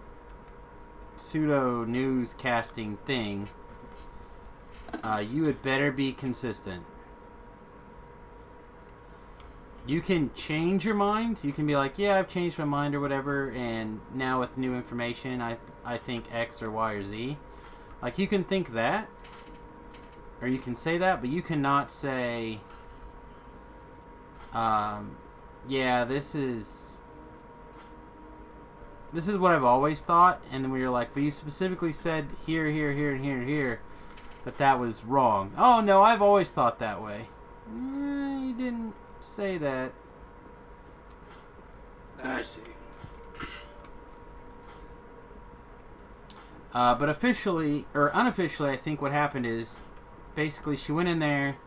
pseudo-newscasting thing, you had better be consistent. You can change your mind. You can be like, yeah, I've changed my mind or whatever, and now with new information, I think X or Y or Z. Like, you can think that, or you can say that, but you cannot say, yeah, this is what I've always thought, and then when you're like, but you specifically said here, here, here, and here, and here, that was wrong. Oh, no, I've always thought that way. You didn't say that. I see. But officially, or unofficially, I think what happened is, basically she went in there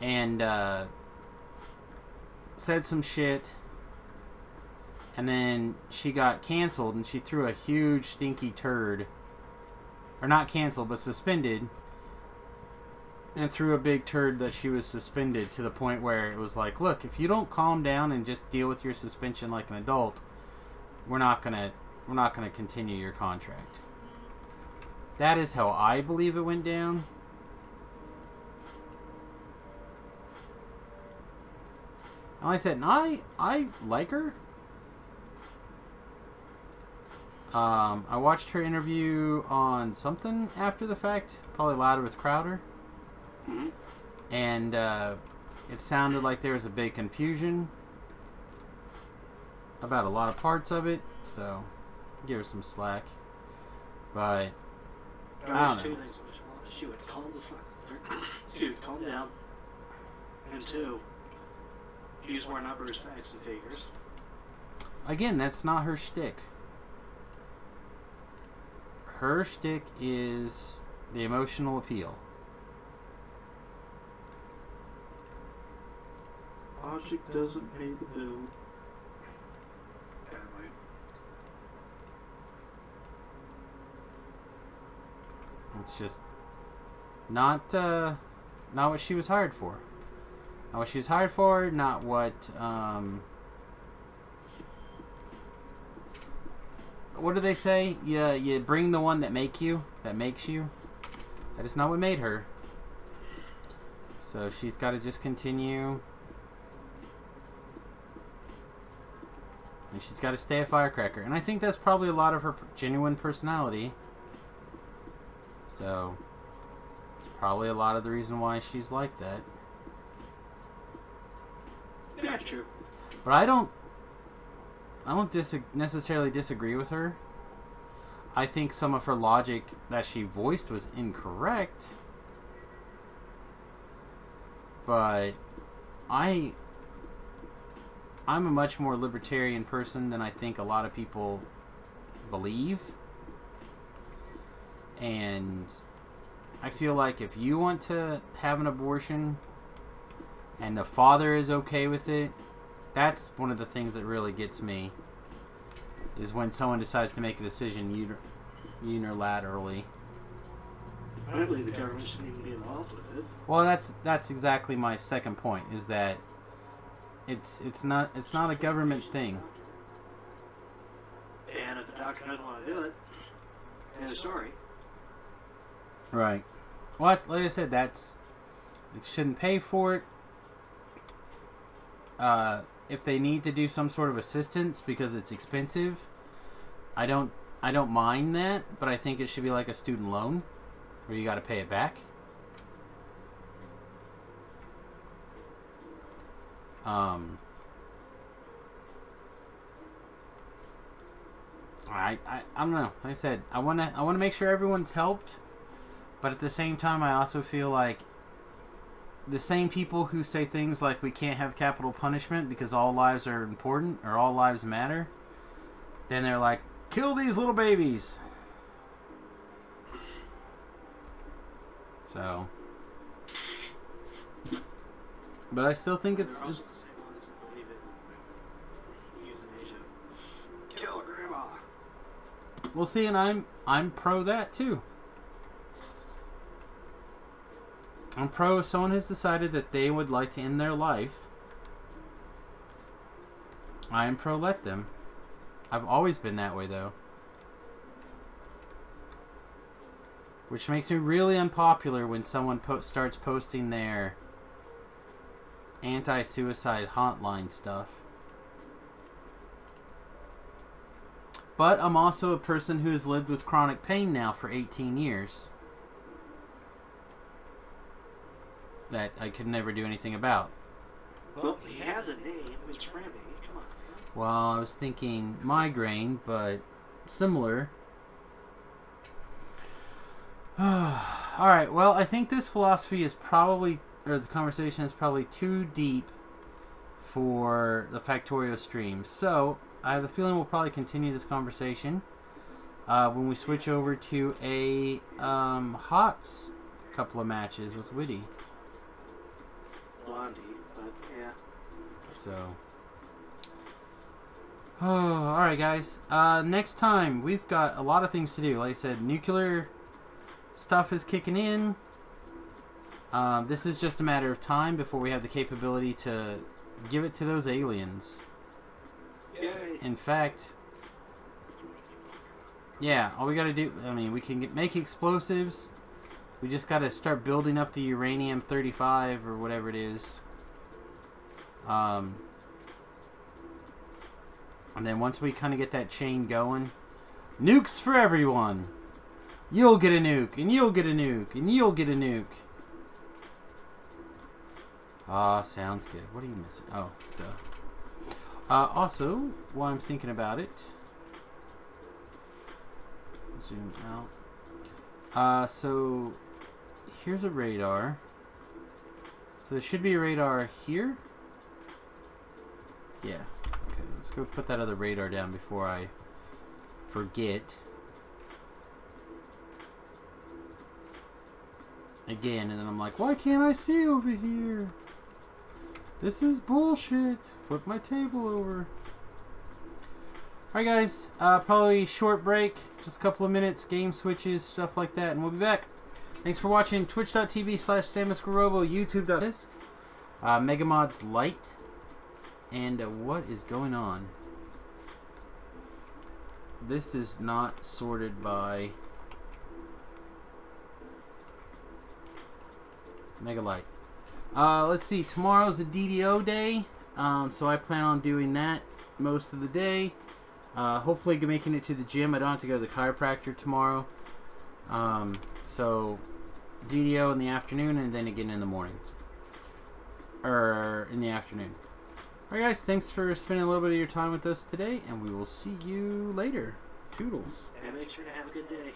and said some shit, and then she got canceled, and she threw a huge stinky turd, or not canceled, but suspended, and threw a big turd that she was suspended, to the point where it was like, look, if you don't calm down and just deal with your suspension like an adult, we're not gonna continue your contract. That is how I believe it went down. And like I said, and I like her. I watched her interview on something after the fact, probably Louder with Crowder. Mm-hmm. And it sounded like there was a big confusion about a lot of parts of it, so give her some slack. But I don't know. Two things I wish was she would calm the fuck. She would calm down, and two, use more numbers, facts, and figures. Again, that's not her shtick. Her shtick is the emotional appeal. Logic doesn't pay the bill. Apparently. It's just not what she was hired for. Not what she was hired for. Not what what do they say? You bring the one that makes you. That is not what made her. So she's got to just continue. And she's got to stay a firecracker. And I think that's probably a lot of her genuine personality. So it's probably a lot of the reason why she's like that. Yeah, true. But I don't necessarily disagree with her. I think some of her logic that she voiced was incorrect. But I'm a much more libertarian person than I think a lot of people believe. And I feel like if you want to have an abortion, and the father is okay with it. That's one of the things that really gets me, is when someone decides to make a decision unilaterally. I believe the government shouldn't even be involved with it. Well, that's exactly my second point, is that it's not a government thing. And if the doctor doesn't want to do it, end of story. Right. Well, that's, like I said, they shouldn't pay for it. If they need to do some sort of assistance because it's expensive, I don't mind that, but I think it should be like a student loan where you got to pay it back. I don't know. Like I said, I wanna make sure everyone's helped, but at the same time, I also feel like the same people who say things like we can't have capital punishment because all lives are important or all lives matter, then they're like, kill these little babies. So, but I still think it's the same ones that believe in euthanasia. Kill grandma. We'll see, and I'm pro that too. I'm pro if someone has decided that they would like to end their life. I am pro let them. I've always been that way though. Which makes me really unpopular when someone starts posting their anti-suicide hotline stuff. But I'm also a person who has lived with chronic pain now for 18 years. That I could never do anything about. Well, he has a name. It's Remy. Come on. Well, I was thinking migraine, but similar. Alright, well, I think this philosophy is probably, or the conversation is probably too deep for the Factorio stream. So, I have the feeling we'll probably continue this conversation when we switch over to a HOTS couple of matches with Witty. Blondie, but yeah. So, alright guys, next time we've got a lot of things to do. Like I said, nuclear stuff is kicking in. This is just a matter of time before we have the capability to give it to those aliens. Yay. In fact, yeah, all we gotta do, I mean, we can make explosives. We just gotta start building up the uranium-35 or whatever it is. And then once we kind of get that chain going, nukes for everyone. You'll get a nuke, and you'll get a nuke, and you'll get a nuke. Ah, sounds good. What are you missing? Oh, duh. Also, while I'm thinking about it, zoom out. So here's a radar. So there should be a radar here. Yeah. Okay, let's go put that other radar down before I forget. Again, and then I'm like, why can't I see over here? This is bullshit. Flip my table over. Alright guys, probably short break, just a couple of minutes, game switches, stuff like that, and we'll be back. Thanks for watching twitch.tv/SamusGarobo, youtube.com, Megamods Lite, and what is going on? This is not sorted by Megalite. Let's see, tomorrow's a DDO day, so I plan on doing that most of the day. Hopefully making it to the gym. I don't have to go to the chiropractor tomorrow. So DDO in the afternoon and then again in the mornings. Or in the afternoon. Alright guys, thanks for spending a little bit of your time with us today, and we will see you later. Toodles. And make sure to have a good day.